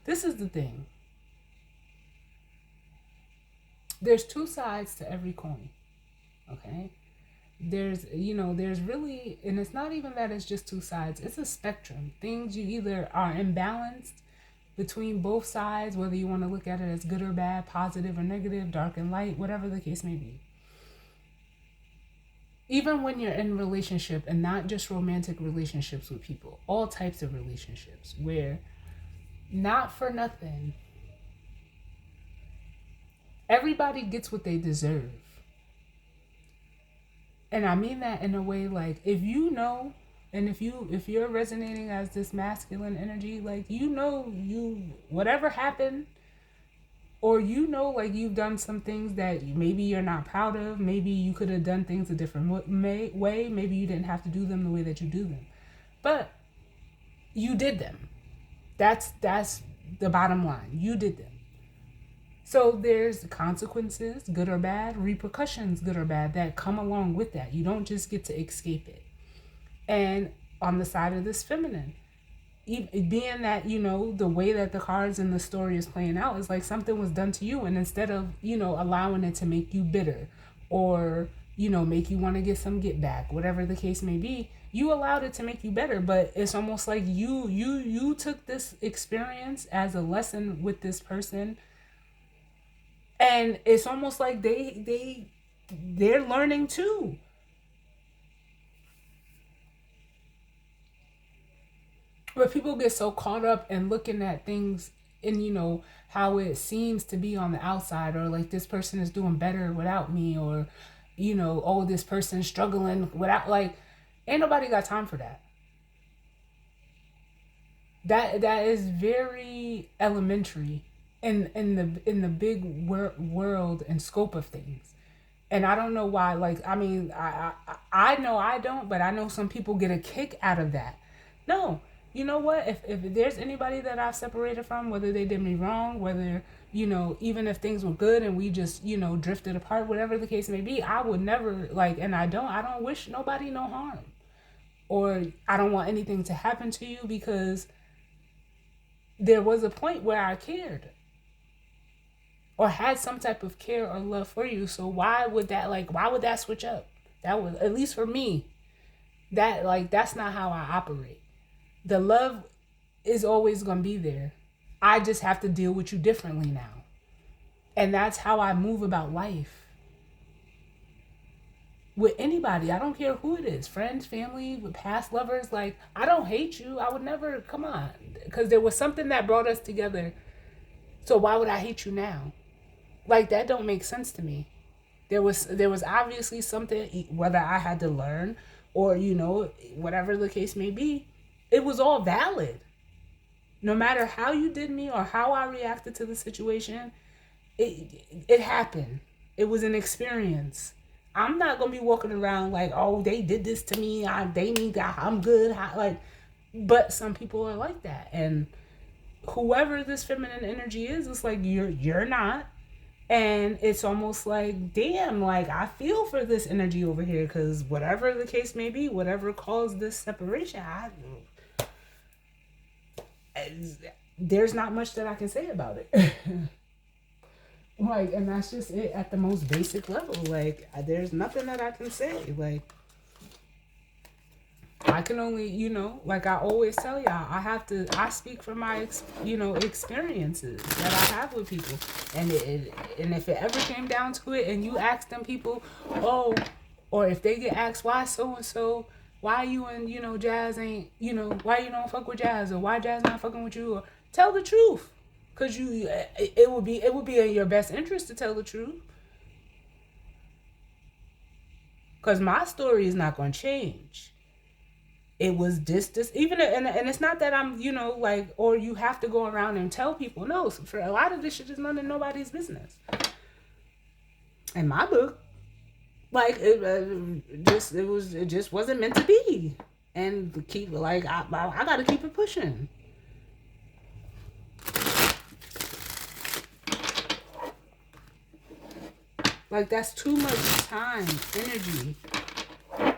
Speaker 1: this is the thing. There's two sides to every coin. Okay? There's really, and it's not even that it's just two sides, it's a spectrum. Things you either are imbalanced between both sides, whether you want to look at it as good or bad, positive or negative, dark and light, whatever the case may be. even when you're in relationship, and not just romantic relationships with people, all types of relationships where, not for nothing, everybody gets what they deserve. And I mean that in a way, like, if you know, and if you're resonating as this masculine energy, like, you know, you, whatever happened, or you know, like, you've done some things that maybe you're not proud of, maybe you could have done things a different way, maybe you didn't have to do them the way that you do them, but you did them. That's the bottom line. You did them. So there's consequences, good or bad, repercussions, good or bad, that come along with that. You don't just get to escape it. And on the side of this feminine, being that, you know, the way that the cards in the story is playing out is like something was done to you, and instead of, you know, allowing it to make you bitter, or, you know, make you want to get some get back, whatever the case may be, you allowed it to make you better. But it's almost like you took this experience as a lesson with this person, and it's almost like they're learning too. But people get so caught up in looking at things and, you know, how it seems to be on the outside, or like this person is doing better without me, or, you know, oh, this person's struggling without, like, ain't nobody got time for that. That is very elementary in the big world and scope of things. And I don't know why. Like, I mean, I know I don't, but I know some people get a kick out of that. No, you know what? If there's anybody that I've separated from, whether they did me wrong, whether, you know, even if things were good and we just, you know, drifted apart, whatever the case may be, I would never, like, and I don't wish nobody no harm, or I don't want anything to happen to you, because there was a point where I cared, or had some type of care or love for you. So why would that switch up? That was, at least for me, that, like, that's not how I operate. The love is always going to be there. I just have to deal with you differently now. And that's how I move about life. With anybody, I don't care who it is, friends, family, with past lovers, like, I don't hate you. I would never, come on, because there was something that brought us together. So why would I hate you now? Like, that don't make sense to me. There was obviously something, whether I had to learn, or, you know, whatever the case may be, it was all valid. No matter how you did me or how I reacted to the situation, it happened. It was an experience. I'm not gonna be walking around like, oh, they did this to me. They need that. I'm good. Like, but some people are like that, and whoever this feminine energy is, it's like you're not. And it's almost like, damn, like, I feel for this energy over here, because whatever the case may be, whatever caused this separation, there's not much that I can say about it. Like, and that's just it at the most basic level. Like, there's nothing that I can say. Like, I can only, you know, like I always tell y'all, I speak from my, you know, experiences that I have with people. And and if it ever came down to it, and you ask them people, oh, or if they get asked, why so-and-so, why you and, you know, Jazz ain't, you know, why you don't fuck with Jazz, or why Jazz not fucking with you, or tell the truth. Because it would be in your best interest to tell the truth. Because my story is not going to change. It was this even, and it's not that I'm, you know, like, or you have to go around and tell people. No, for a lot of this shit is none of nobody's business. In my book, like, it just wasn't meant to be. And keep, like, I got to keep it pushing. Like, that's too much time, energy,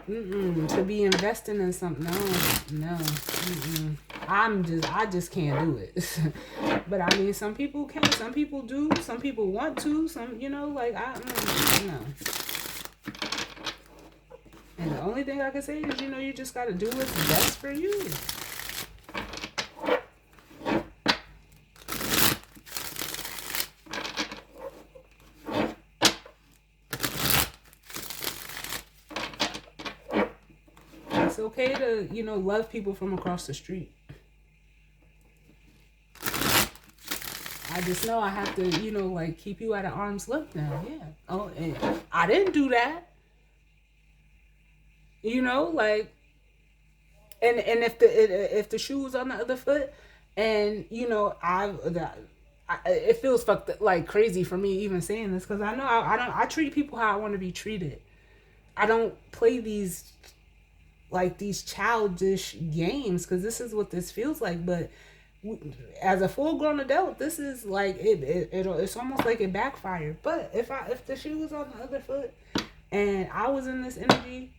Speaker 1: to be investing in something. No. I just can't do it. But I mean, some people can, some people do, some people want to, some, you know, like, no. And the only thing I can say is, you know, you just got to do what's best for you. It's okay to, love people from across the street. I just know I have to, like keep you at an arm's length now. Yeah. Oh, and I didn't do that. Like, and if the shoe was on the other foot, and it feels fucked like crazy for me even saying this because I know I don't I treat people how I want to be treated. I don't play these childish games because this is what this feels like. But as a full grown adult, this is like it's almost like it backfired. But if the shoe was on the other foot and I was in this energy,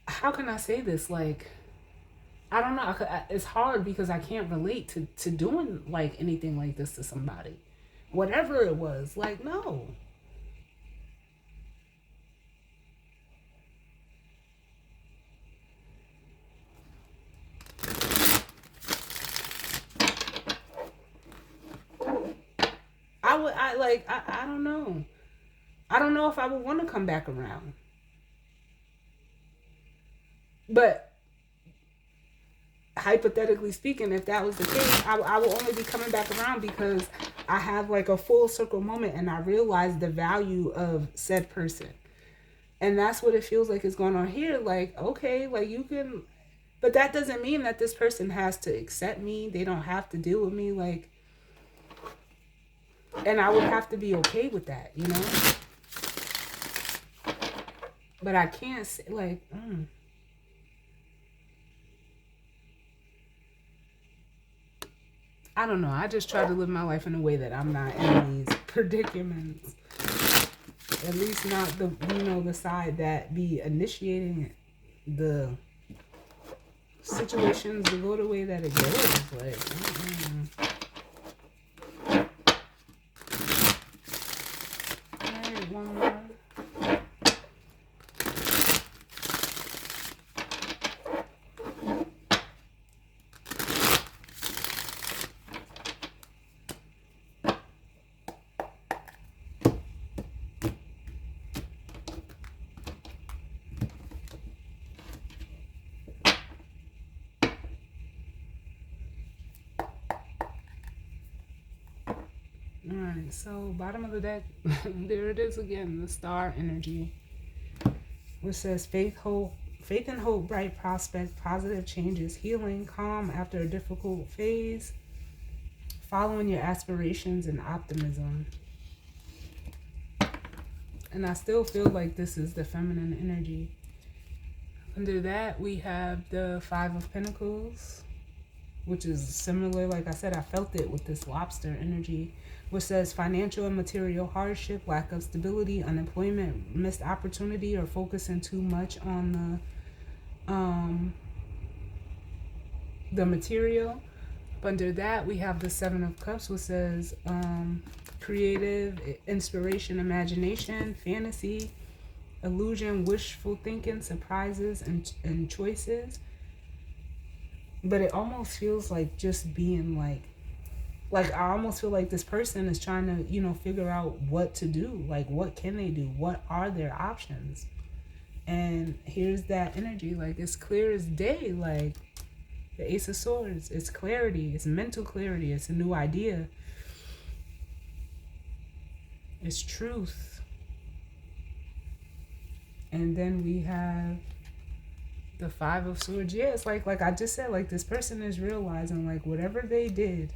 Speaker 1: how can I say this? Like, I don't know. It's hard because I can't relate to doing like anything like this to somebody, whatever it was. Like, no. I don't know. I don't know if I would want to come back around. But hypothetically speaking, if that was the case, I will only be coming back around because I have like a full circle moment and I realize the value of said person. And that's what it feels like is going on here. Like, okay, like you can, but that doesn't mean that this person has to accept me. They don't have to deal with me. Like, and I would have to be okay with that. But I can't say, like, I don't know. I just try to live my life in a way that I'm not in these predicaments. At least not the side that be initiating the situations to go the way that it goes. Like, all right, one more. Alright, so bottom of the deck, there it is again, the star energy, which says faith and hope, bright prospects, positive changes, healing, calm after a difficult phase, following your aspirations and optimism. And I still feel like this is the feminine energy. Under that, we have the Five of Pentacles, which is similar. Like I said, I felt it with this lobster energy, which says financial and material hardship, lack of stability, unemployment, missed opportunity, or focusing too much on the material. Under that, we have the Seven of Cups, which says creative, inspiration, imagination, fantasy, illusion, wishful thinking, surprises, and choices. But it almost feels like just being like I almost feel like this person is trying to, figure out what to do. Like, what can they do? What are their options? And here's that energy. Like, it's clear as day. Like, the Ace of Swords. It's clarity. It's mental clarity. It's a new idea. It's truth. And then we have the Five of Swords. Yeah, it's like I just said, like, this person is realizing, like, whatever they did,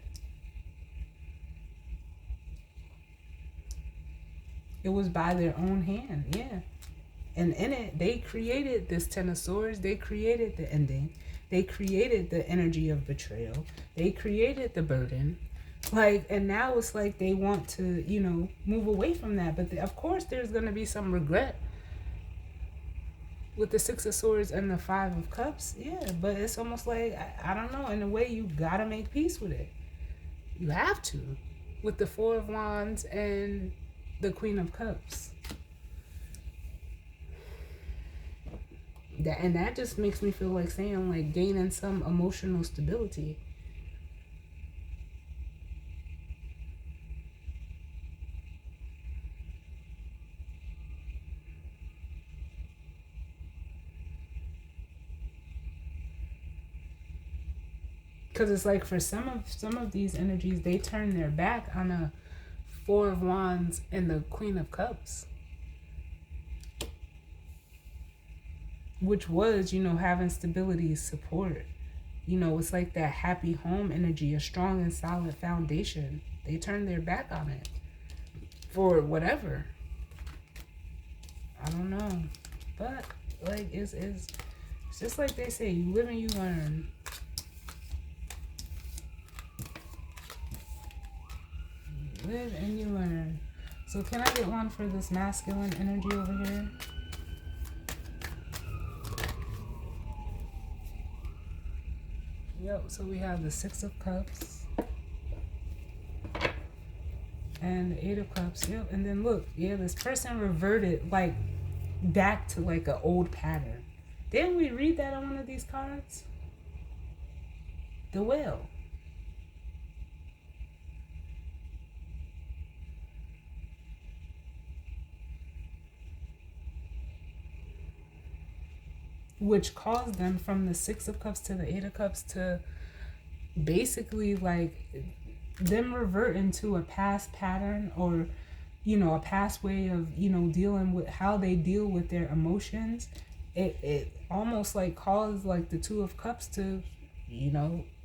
Speaker 1: it was by their own hand. Yeah. And in it, they created this Ten of Swords. They created the ending. They created the energy of betrayal. They created the burden. Like, and now it's like they want to, move away from that. But of course, there's going to be some regret with the Six of Swords and the Five of Cups. Yeah, but it's almost like, I don't know, in a way, you got to make peace with it. You have to. With the Four of Wands and the Queen of Cups. And that just makes me feel like saying, like, gaining some emotional stability. Because it's like for some of these energies, they turn their back on a Four of Wands and the Queen of Cups, which was, having stability, support. It's like that happy home energy, a strong and solid foundation. They turn their back on it for whatever. I don't know. But, like, it's just like they say, you live and you learn. You live and you learn. So can I get one for this masculine energy over here? Yep, so we have the Six of Cups and the Eight of Cups. Yep, and then look, yeah, this person reverted like back to like an old pattern. Didn't we read that on one of these cards? The Whale. Which caused them from the Six of Cups to the Eight of Cups to basically like them revert into a past pattern, or a past way of dealing with how they deal with their emotions. It almost like caused like the Two of Cups to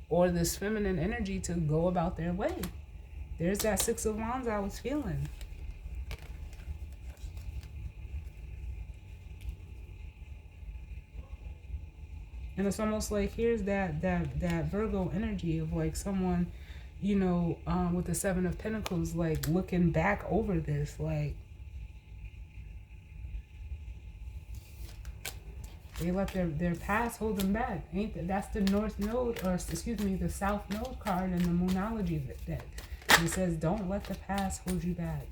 Speaker 1: or this feminine energy to go about their way. There's that Six of Wands I was feeling. And it's almost like here's that Virgo energy of like someone, with the Seven of Pentacles, like looking back over this, like they let their past hold them back. That's the North Node, or excuse me, the South Node card in the Moonology deck. It says, don't let the past hold you back.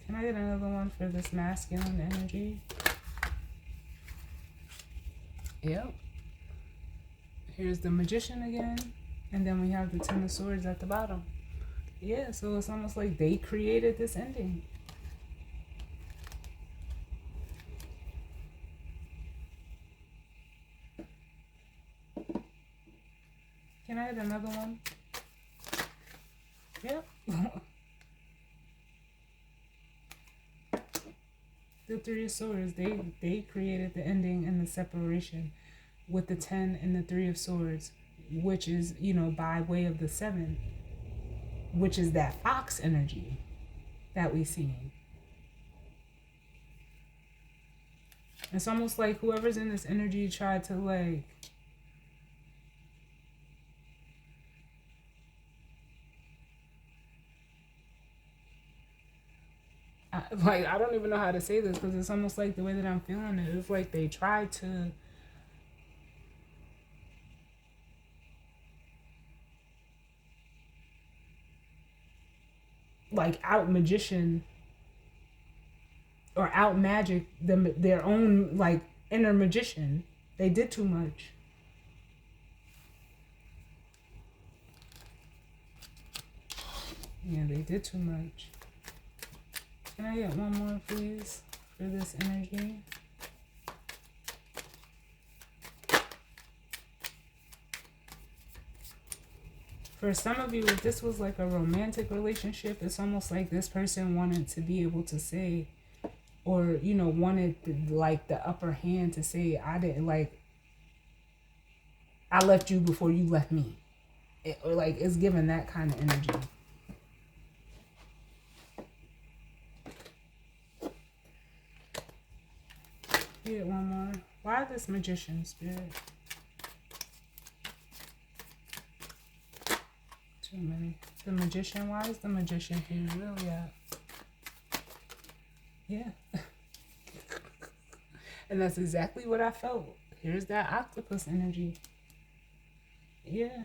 Speaker 1: Can I get another one for this masculine energy? Yep. Here's the Magician again. And then we have the Ten of Swords at the bottom. Yeah, so it's almost like they created this ending. Can I have another one? Yep. The Three of Swords, they created the ending and the separation with the 10 and the Three of Swords, which is, by way of the 7, which is that fox energy that we see. It's almost like whoever's in this energy tried to like I don't even know how to say this, because it's almost like the way that I'm feeling it. It's like they tried to like out magician or out magic their own like inner magician. They did too much. Yeah, they did too much. Can I get one more, please, for this energy? For some of you, if this was like a romantic relationship, it's almost like this person wanted to be able to say, or, wanted like the upper hand to say, I didn't like, I left you before you left me. Or like it's given that kind of energy. Get one more. Why this Magician, Spirit? Too many. The Magician. Why is the Magician here? Really at? Yeah. And that's exactly what I felt. Here's that octopus energy. Yeah.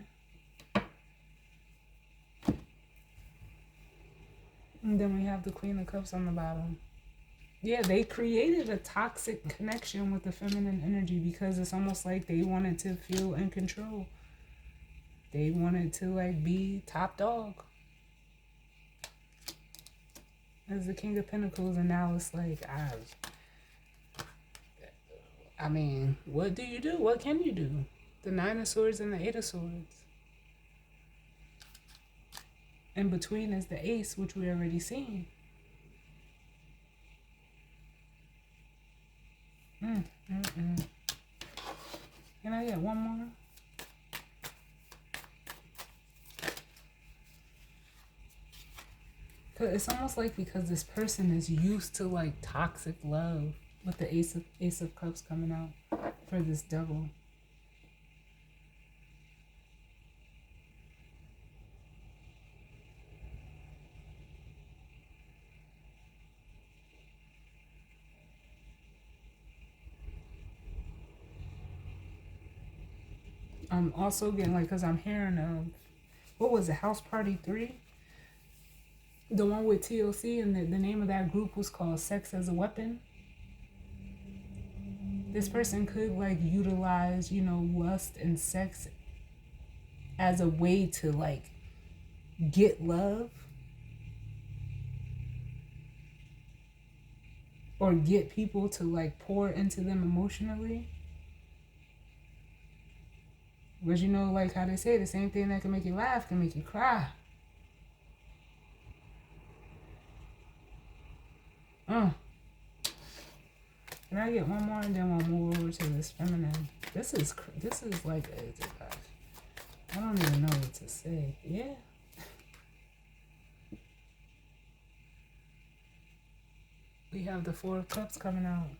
Speaker 1: And then we have the Queen of Cups on the bottom. Yeah, they created a toxic connection with the feminine energy because it's almost like they wanted to feel in control. They wanted to like be top dog. As the King of Pentacles, and now it's like, I mean, what do you do? What can you do? The Nine of Swords and the Eight of Swords. In between is the Ace, which we already seen. Can I get one more? Cause it's almost like because this person is used to like toxic love with the Ace of Cups coming out for this Devil. I'm also getting like, cause I'm hearing what was it, House Party 3? The one with TLC, and the name of that group was called Sex as a Weapon. This person could like utilize, you know, lust and sex as a way to like get love or get people to like pour into them emotionally. But you know, like how they say, the same thing that can make you laugh can make you cry. Can I get one more and then we'll move over to this feminine? This is like, I don't even know what to say. Yeah. We have the Four of Cups coming out.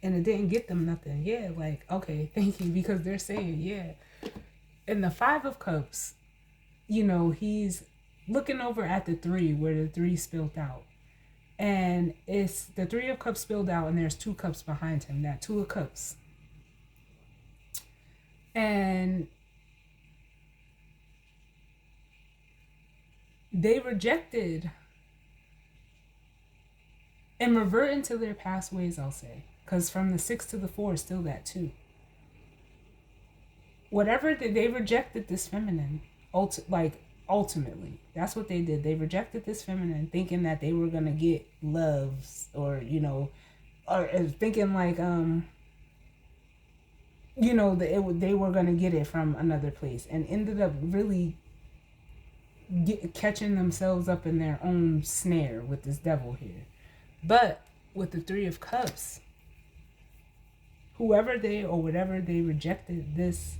Speaker 1: And it didn't get them nothing. Yeah, like, okay, thank you. Because they're saying, yeah. And the Five of Cups, you know, he's looking over at the three where the three spilled out. And it's the Three of Cups spilled out and there's two cups behind him. That Two of Cups. And they rejected and revert into their past ways, I'll say. Because from the 6 to the 4 is still that 2. Whatever they rejected this feminine, ultimately. That's what they did. They rejected this feminine thinking that they were going to get loves or, you know, or thinking like, you know, they were going to get it from another place and ended up really catching themselves up in their own snare with this Devil here. But with the Three of Cups, whoever they or whatever they rejected this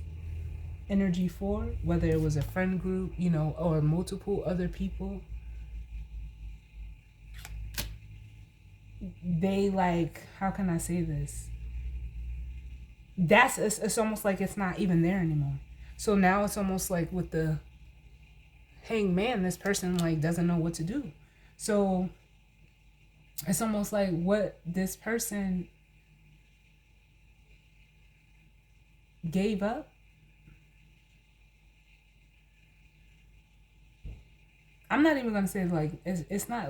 Speaker 1: energy for, whether it was a friend group, you know, or multiple other people, they like, how can I say this? It's almost like it's not even there anymore. So now it's almost like with the Hangman, this person like doesn't know what to do. So it's almost like what this person gave up. I'm not even going to say like, it's not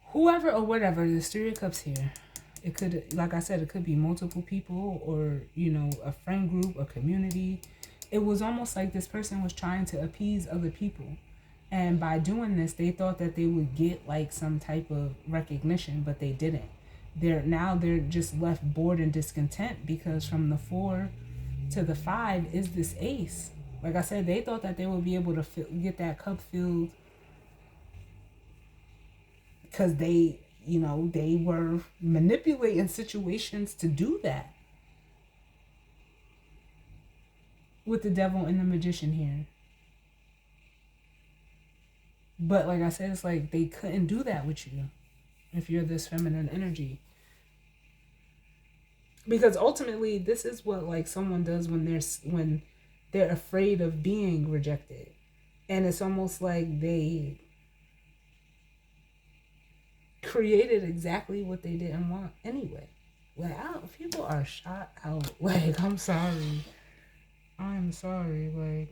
Speaker 1: whoever or whatever, the Three of Cups here. It could, like I said, it could be multiple people or, you know, a friend group, a community. It was almost like this person was trying to appease other people. And by doing this, they thought that they would get like some type of recognition, but they didn't. They're just left bored and discontent because from the 4 to the 5 is this Ace. Like I said, they thought that they would be able to get that cup filled because they, you know, they were manipulating situations to do that. With the Devil and the Magician here. But like I said, it's like they couldn't do that with you if you're this feminine energy. Because ultimately, this is what like someone does when they're afraid of being rejected. And it's almost like they created exactly what they didn't want anyway. Like, people are shot out. Like, I'm sorry. Like,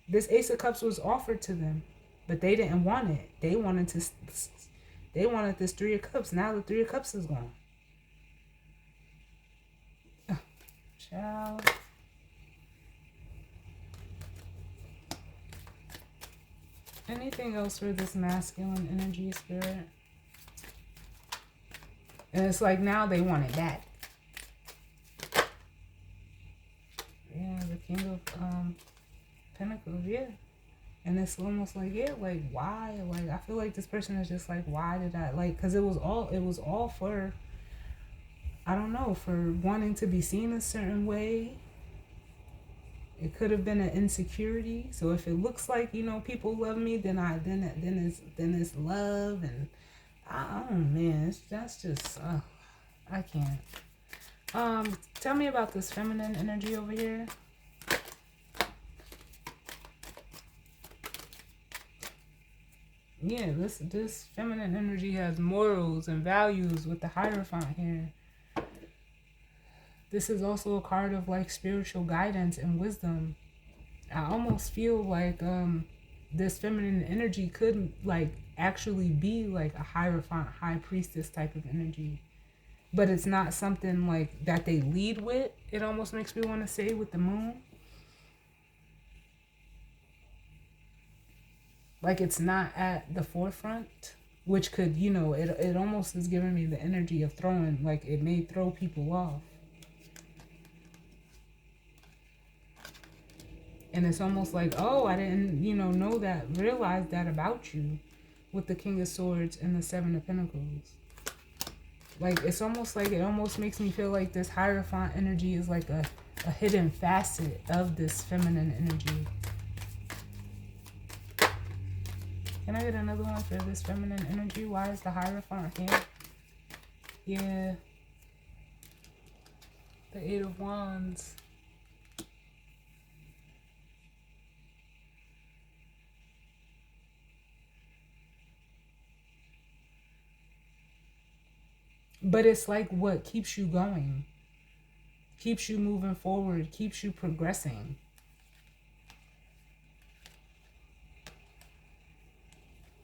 Speaker 1: this Ace of Cups was offered to them, but they didn't want it. They wanted this Three of Cups. Now the Three of Cups is gone. Child. Anything else for this masculine energy, spirit? And it's like now they want it back. Pentacles, yeah. And it's almost like, yeah, like, why? Like, I feel like this person is just like, why did I, like, because it was all for, I don't know, for wanting to be seen a certain way. It could have been an insecurity. So if it looks like, people love me, then it's love. And oh man, that's just I can't. Tell me about this feminine energy over here. Yeah, this feminine energy has morals and values with the Hierophant here. This is also a card of like spiritual guidance and wisdom. I almost feel like this feminine energy could like actually be like a Hierophant, high priestess type of energy. But it's not something like that they lead with. It almost makes me want to say with the moon. Like it's not at the forefront, which could, it almost is giving me the energy of throwing, like it may throw people off. And it's almost like, oh, I didn't, know that, realize that about you with the King of Swords and the Seven of Pentacles. Like, it's almost like, it almost makes me feel like this Hierophant energy is like a hidden facet of this feminine energy. Can I get another one for this feminine energy? Why is the Hierophant here? Yeah. The Eight of Wands. But it's like what keeps you going, keeps you moving forward, keeps you progressing.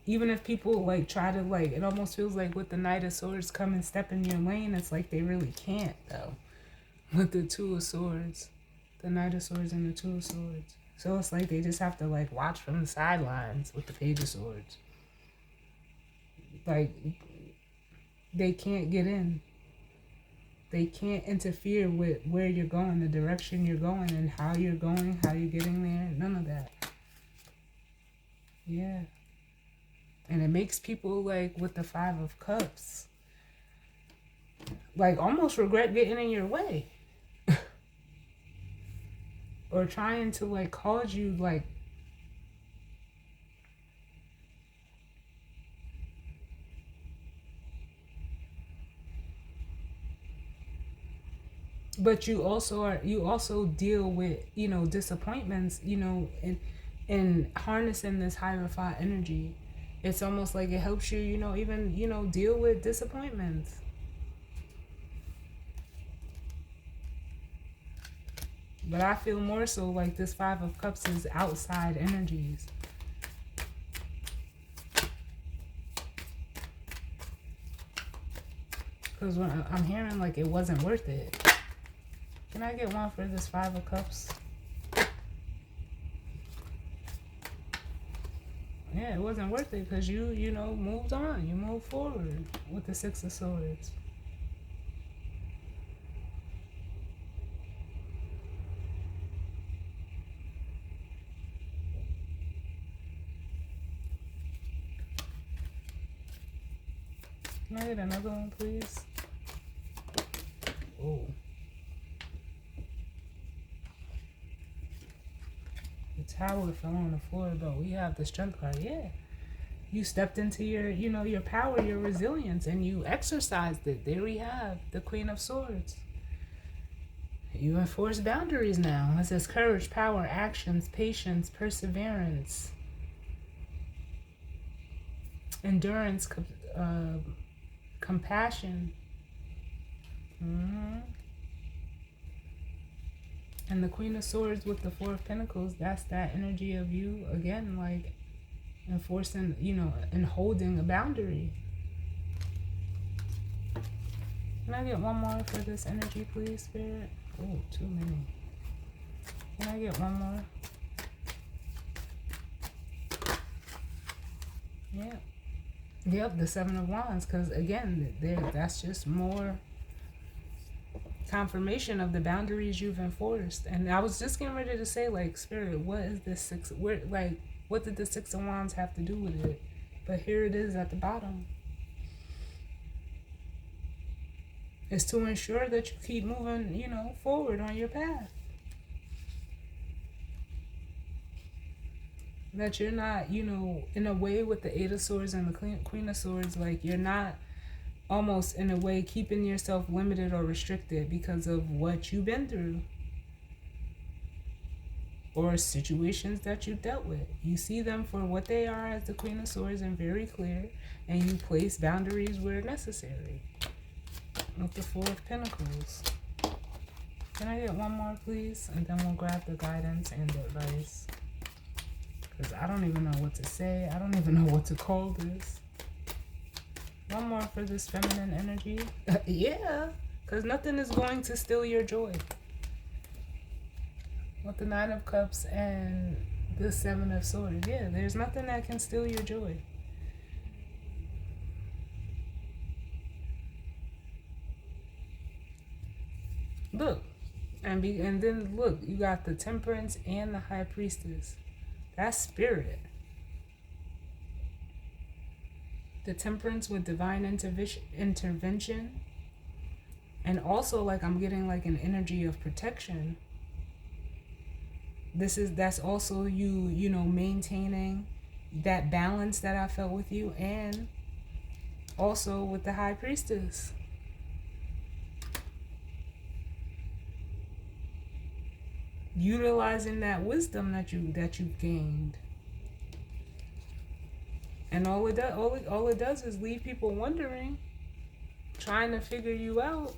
Speaker 1: Even if people like try to like, it almost feels like with the Knight of Swords come and step in your lane, it's like they really can't though. With the Two of Swords, the Knight of Swords and the Two of Swords. So it's like they just have to like watch from the sidelines with the Page of Swords. Like they can't get in. They can't interfere with where you're going, the direction you're going, and how you're going, how you're getting there. None of that. Yeah. And it makes people like with the Five of Cups, like almost regret getting in your way. Or trying to like cause you like, but you also deal with, disappointments, and harnessing this Hierophant energy. It's almost like it helps you, even, deal with disappointments. But I feel more so like this Five of Cups is outside energies. Because when I'm hearing like it wasn't worth it. Can I get one for this Five of Cups? Yeah, it wasn't worth it because you moved on. You moved forward with the Six of Swords. Can I get another one, please? Oh. The Tower fell on the floor, but we have the Strength card. Yeah. You stepped into your, your power, your resilience, and you exercised it. There we have the Queen of Swords. You enforce boundaries now. It says courage, power, actions, patience, perseverance, endurance, compassion. And the Queen of Swords with the Four of Pentacles, that's that energy of you, again, like enforcing, and holding a boundary. Can I get one more for this energy, please, Spirit? Oh, too many. Can I get one more? Yeah. Yep, the Seven of Wands, because again, that's just more confirmation of the boundaries you've enforced. And I was just getting ready to say, like, Spirit, what is this six? Where, like, what did the Six of Wands have to do with it? But here it is at the bottom. It's to ensure that you keep moving, forward on your path. That you're not, in a way with the Eight of Swords and the Queen of Swords, like you're not almost in a way keeping yourself limited or restricted because of what you've been through or situations that you dealt with. You see them for what they are as the Queen of Swords and very clear, and you place boundaries where necessary. With the Four of Pentacles. Can I get one more, please? And then we'll grab the guidance and the advice. Because I don't even know what to say. I don't even know what to call this. One more for this feminine energy. Yeah. Because nothing is going to steal your joy. With the Nine of Cups and the Seven of Swords. Yeah, there's nothing that can steal your joy. Look, and then look, you got the Temperance and the High Priestess. That's spirit. The Temperance with divine intervention, and also like I'm getting like an energy of protection. That's also you maintaining that balance that I felt with you, and also with the High Priestess. Utilizing that wisdom that you've gained, and all it does is leave people wondering, trying to figure you out.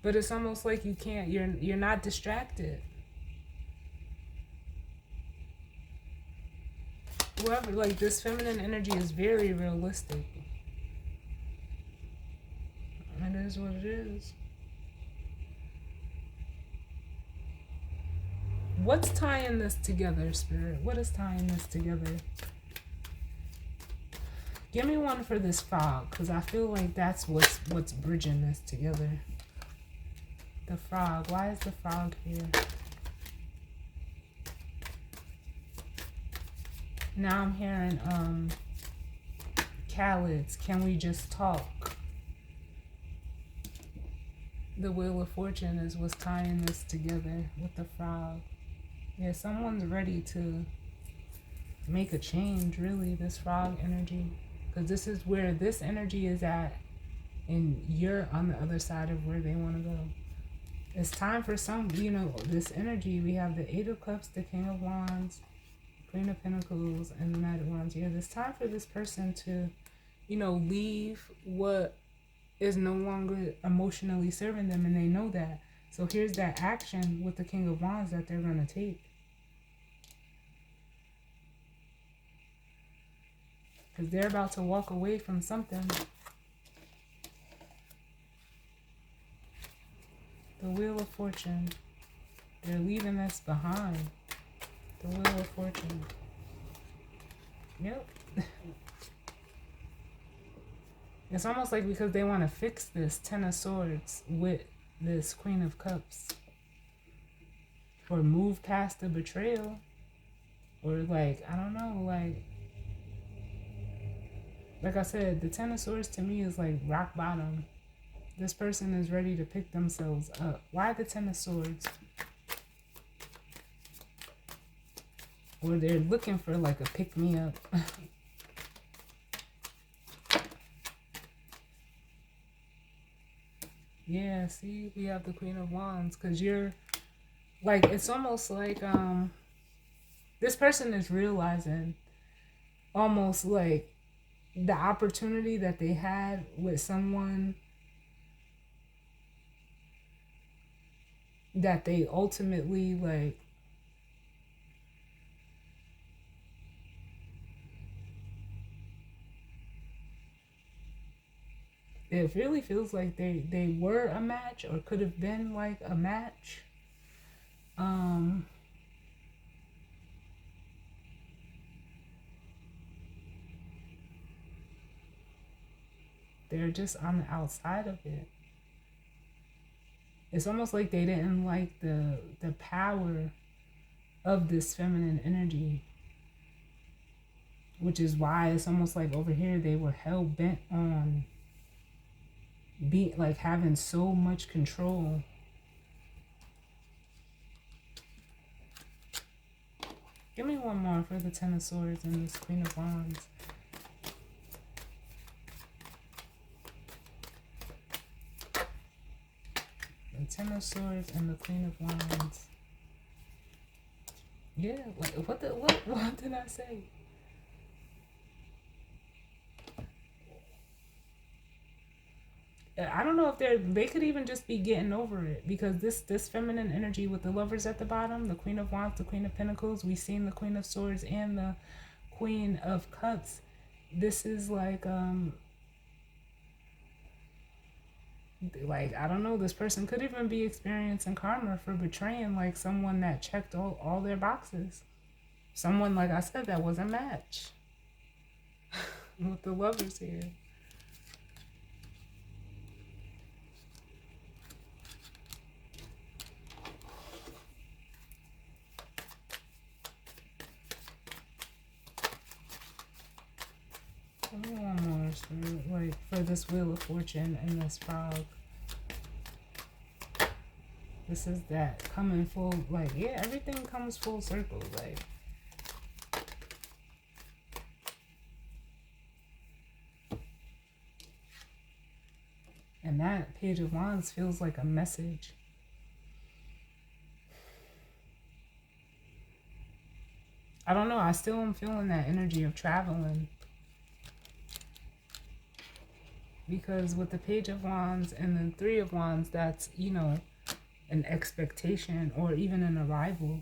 Speaker 1: But it's almost like you can't. You're not distracted. Whoever, like, this feminine energy is very realistic. It is what it is. What's tying this together, Spirit? What is tying this together? Give me one for this frog, because I feel like that's what's bridging this together. The frog. Why is the frog here? Now I'm hearing Khaled's Can We Just Talk? The Wheel of Fortune is what's tying this together with the frog. Yeah, someone's ready to make a change, really, this frog energy. Because this is where this energy is at, and you're on the other side of where they want to go. It's time for some, this energy. We have the Eight of Cups, the King of Wands, Queen of Pentacles, and the Knight of Wands. Yeah, it's time for this person to, leave what is no longer emotionally serving them, and they know that. So here's that action with the King of Wands that they're going to take. Because they're about to walk away from something. The Wheel of Fortune. They're leaving this behind. The Wheel of Fortune. Yep. It's almost like because they want to fix this Ten of Swords with this Queen of Cups. Or move past the betrayal. Or like, I don't know, like I said, the Ten of Swords to me is like rock bottom. This person is ready to pick themselves up. Why the Ten of Swords? Or they're looking for like a pick-me-up. Yeah, see, we have the Queen of Wands. Because you're, like, it's almost like, this person is realizing almost like the opportunity that they had with someone that they ultimately, like, it really feels like they were a match or could have been like a match. They're just on the outside of it. It's almost like they didn't like the power of this feminine energy, which is why it's almost like over here they were hell bent on be like having so much control. Give me one more for the Ten of Swords and this Queen of Wands. The Ten of Swords and the Queen of Wands. Yeah, like what did I say? I don't know if they could even just be getting over it, because this feminine energy with the Lovers at the bottom, the Queen of Wands, the Queen of Pentacles, we've seen the Queen of Swords and the Queen of Cups. This is like I don't know, this person could even be experiencing karma for betraying like someone that checked all their boxes. Someone, like I said, that was a match with the Lovers here. Give me one more, for this Wheel of Fortune and this Frog. This is that coming full, yeah, everything comes full circle, And that Page of Wands feels like a message. I don't know, I still am feeling that energy of traveling. Because with the Page of Wands and the Three of Wands, that's, an expectation or even an arrival.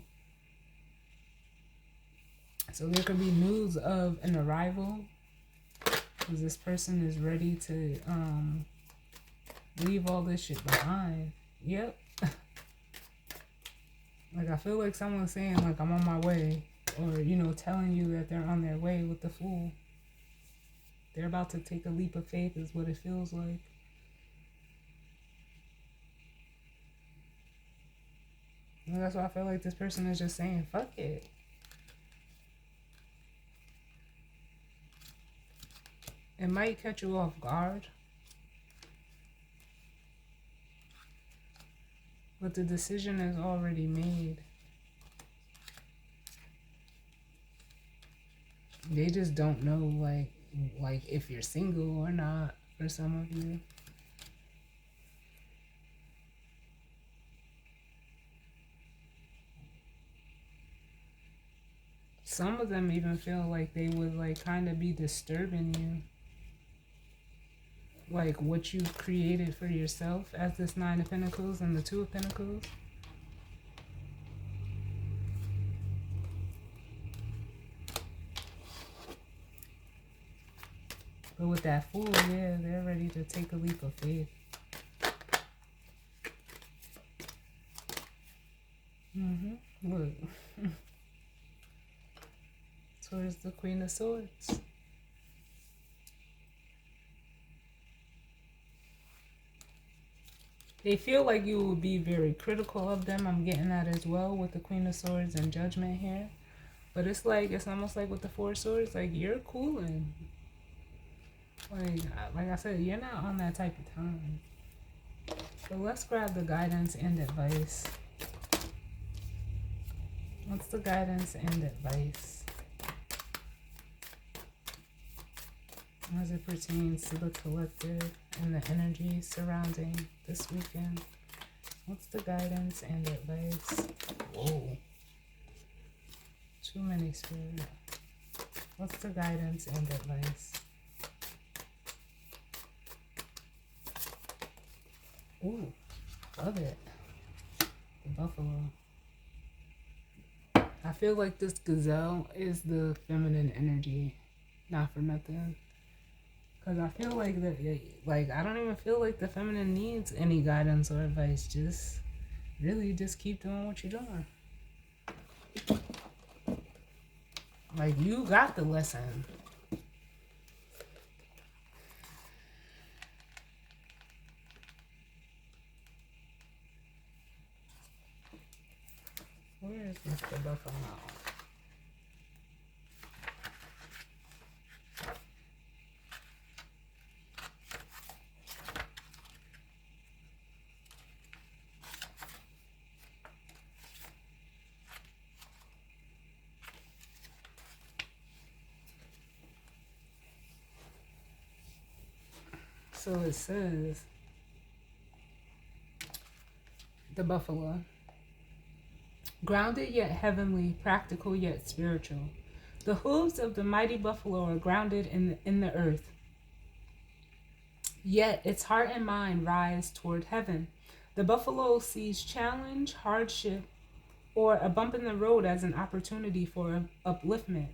Speaker 1: So there could be news of an arrival, because this person is ready to leave all this shit behind. Yep. I feel like someone's saying, I'm on my way. Or, telling you that they're on their way with the Fool. They're about to take a leap of faith is what it feels like. And that's why I feel like this person is just saying, fuck it. It might catch you off guard. But the decision is already made. They just don't know, like if you're single or not, for some of you. Some of them even feel like they would kind of be disturbing you. Like what you've created for yourself as this Nine of Pentacles and the Two of Pentacles. But with that Fool, yeah, they're ready to take a leap of faith. Look. Towards the Queen of Swords. They feel like you will be very critical of them. I'm getting that as well with the Queen of Swords and Judgment here. But it's almost like with the Four of Swords, you're cooling. Like I said, you're not on that type of time. So let's grab the guidance and advice. What's the guidance and advice as it pertains to the collective and the energy surrounding this weekend? What's the guidance and advice? Whoa. Too many, Spirit. What's the guidance and advice? Ooh, love it. The buffalo. I feel like this gazelle is the feminine energy. Not for nothing. Because I feel like that, I don't even feel like the feminine needs any guidance or advice. Just, really, just keep doing what you're doing. You got the lesson. Where is Mr. Buffalo? So it says, the buffalo, grounded yet heavenly, practical yet spiritual. The hooves of the mighty buffalo are grounded in the earth, yet its heart and mind rise toward heaven. The buffalo sees challenge, hardship, or a bump in the road as an opportunity for upliftment.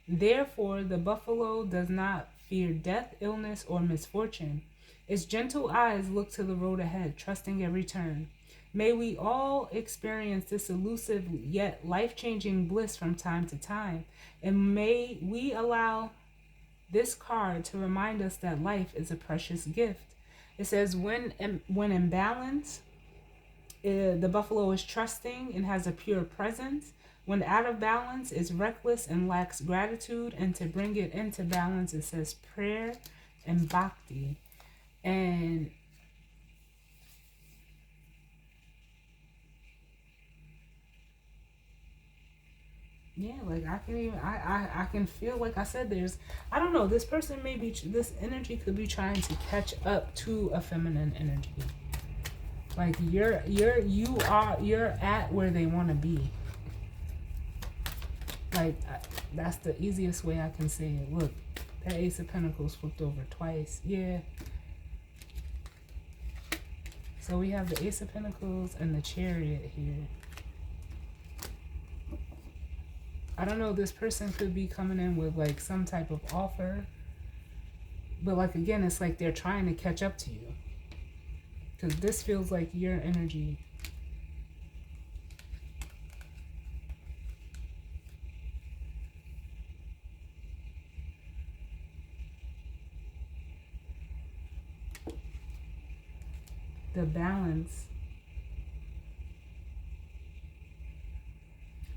Speaker 1: Therefore, the buffalo does not fear death, illness, or misfortune. Its gentle eyes look to the road ahead, trusting every turn. May we all experience this elusive yet life-changing bliss from time to time, and may we allow this card to remind us that life is a precious gift. It says, when in balance, the buffalo is trusting and has a pure presence. When out of balance, is reckless and lacks gratitude. And to bring it into balance, it says prayer and bhakti. And yeah, like I can feel, like I said, I don't know, this person may be, this energy could be trying to catch up to a feminine energy. Like you're at where they want to be. Like that's the easiest way I can say it. Look, that Ace of Pentacles flipped over twice. Yeah. So we have the Ace of Pentacles and the Chariot here. I don't know, this person could be coming in with like some type of offer. But like again, it's like they're trying to catch up to you. Because this feels like your energy. The balance.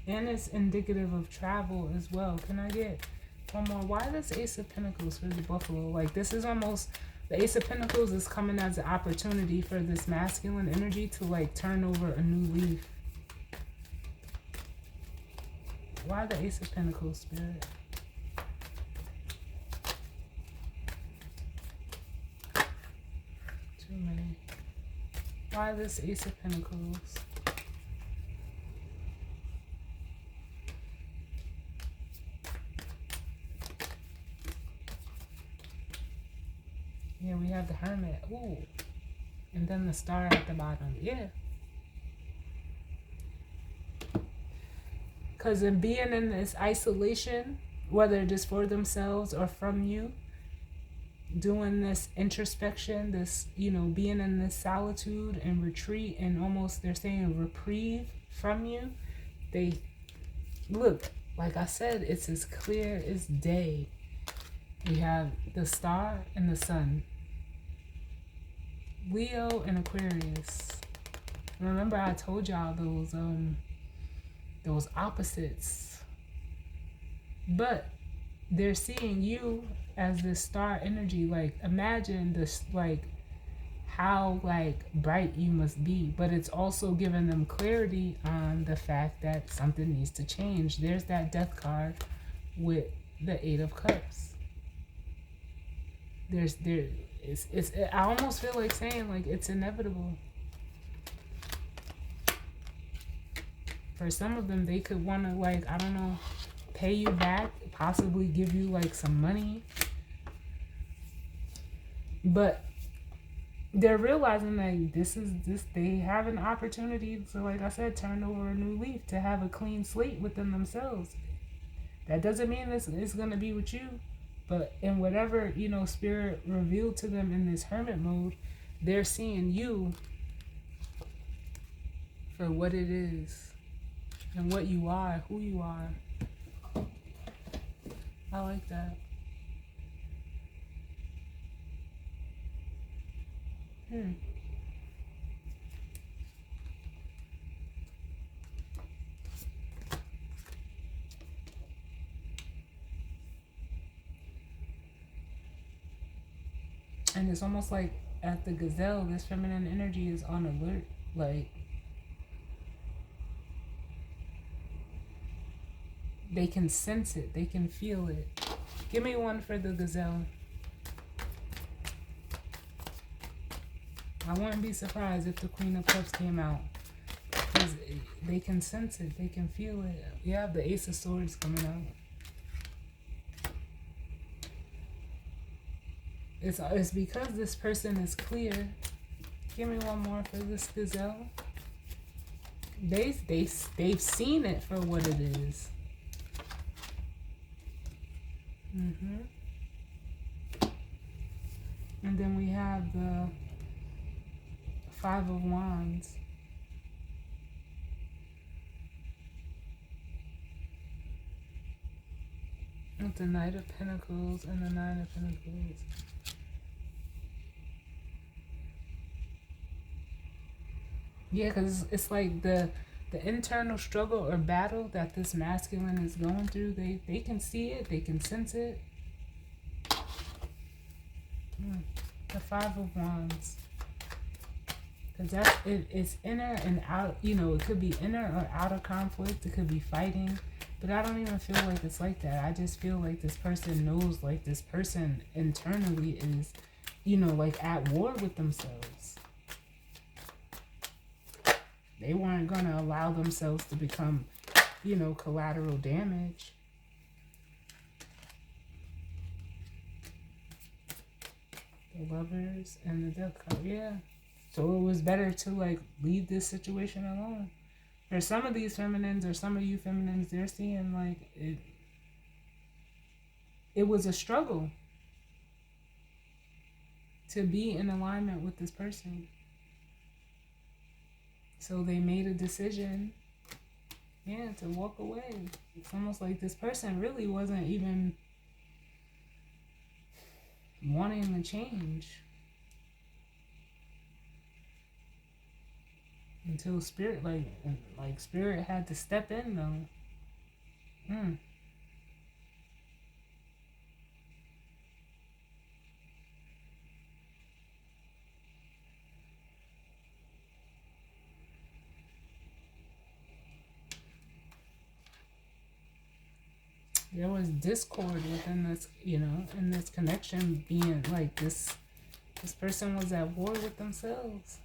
Speaker 1: And it's indicative of travel as well. Can I get one more? Why this Ace of Pentacles for the buffalo? Like this is almost, the Ace of Pentacles is coming as an opportunity for this masculine energy to like turn over a new leaf. Why the Ace of Pentacles, Spirit? Too many. Why this Ace of Pentacles? Yeah, we have the Hermit. Ooh. And then the Star at the bottom. Yeah. Because in being in this isolation, whether it is for themselves or from you, doing this introspection, this, you know, being in this solitude and retreat and almost, they're saying reprieve from you, they, look, like I said, it's as clear as day. We have the Star and the Sun. Leo and Aquarius. Remember I told y'all those opposites. But they're seeing you as this star energy. Like imagine this, like how like bright you must be. But it's also giving them clarity on the fact that something needs to change. There's that Death card with the Eight of Cups. I almost feel like saying like it's inevitable. For some of them, they could want to, like, I don't know, pay you back, possibly give you like some money. But they're realizing that they have an opportunity to, like I said, turn over a new leaf, to have a clean slate within themselves. That doesn't mean it's going to be with you. But in whatever, you know, Spirit revealed to them in this hermit mode, they're seeing you for what it is and what you are, who you are. I like that. And it's almost like at the gazelle, this feminine energy is on alert. Like, they can sense it, they can feel it. Give me one for the gazelle. I wouldn't be surprised if the Queen of Cups came out. Because they can sense it, they can feel it. You have the Ace of Swords coming out. It's because this person is clear. Give me one more for this gazelle. They've seen it for what it is. And then we have the Five of Wands. With the Knight of Pentacles and the Nine of Pentacles. Yeah, because it's like the internal struggle or battle that this masculine is going through. They can see it, they can sense it. The Five of Wands. Because it's inner and out, you know, it could be inner or outer conflict. It could be fighting. But I don't even feel like it's like that. I just feel like this person knows, like this person internally is, you know, like at war with themselves. They weren't going to allow themselves to become, you know, collateral damage. The Lovers and the Death card, yeah. So it was better to, like, leave this situation alone. Or some of these feminines, or some of you feminines, they're seeing, like, it was a struggle to be in alignment with this person. So they made a decision, yeah, to walk away. It's almost like this person really wasn't even wanting to change until spirit, like spirit had to step in though. There was discord within this, you know, in this connection, being like this person was at war with themselves.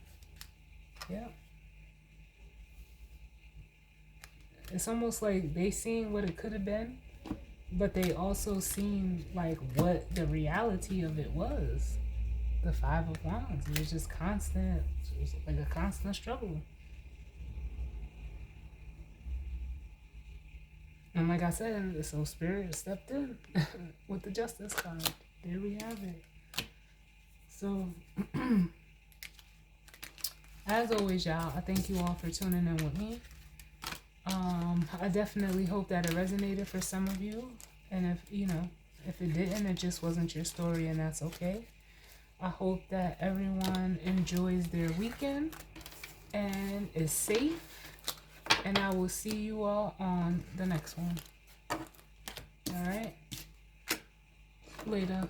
Speaker 1: Yeah. It's almost like they seen what it could have been, but they also seen like what the reality of it was. The Five of Wands. It was just constant. It was like a constant struggle. And like I said, so Spirit stepped in with the Justice card. There we have it. So, as always, y'all, I thank you all for tuning in with me. I definitely hope that it resonated for some of you. And if, you know, if it didn't, it just wasn't your story, and that's okay. I hope that everyone enjoys their weekend and is safe. And I will see you all on the next one. All right. Later.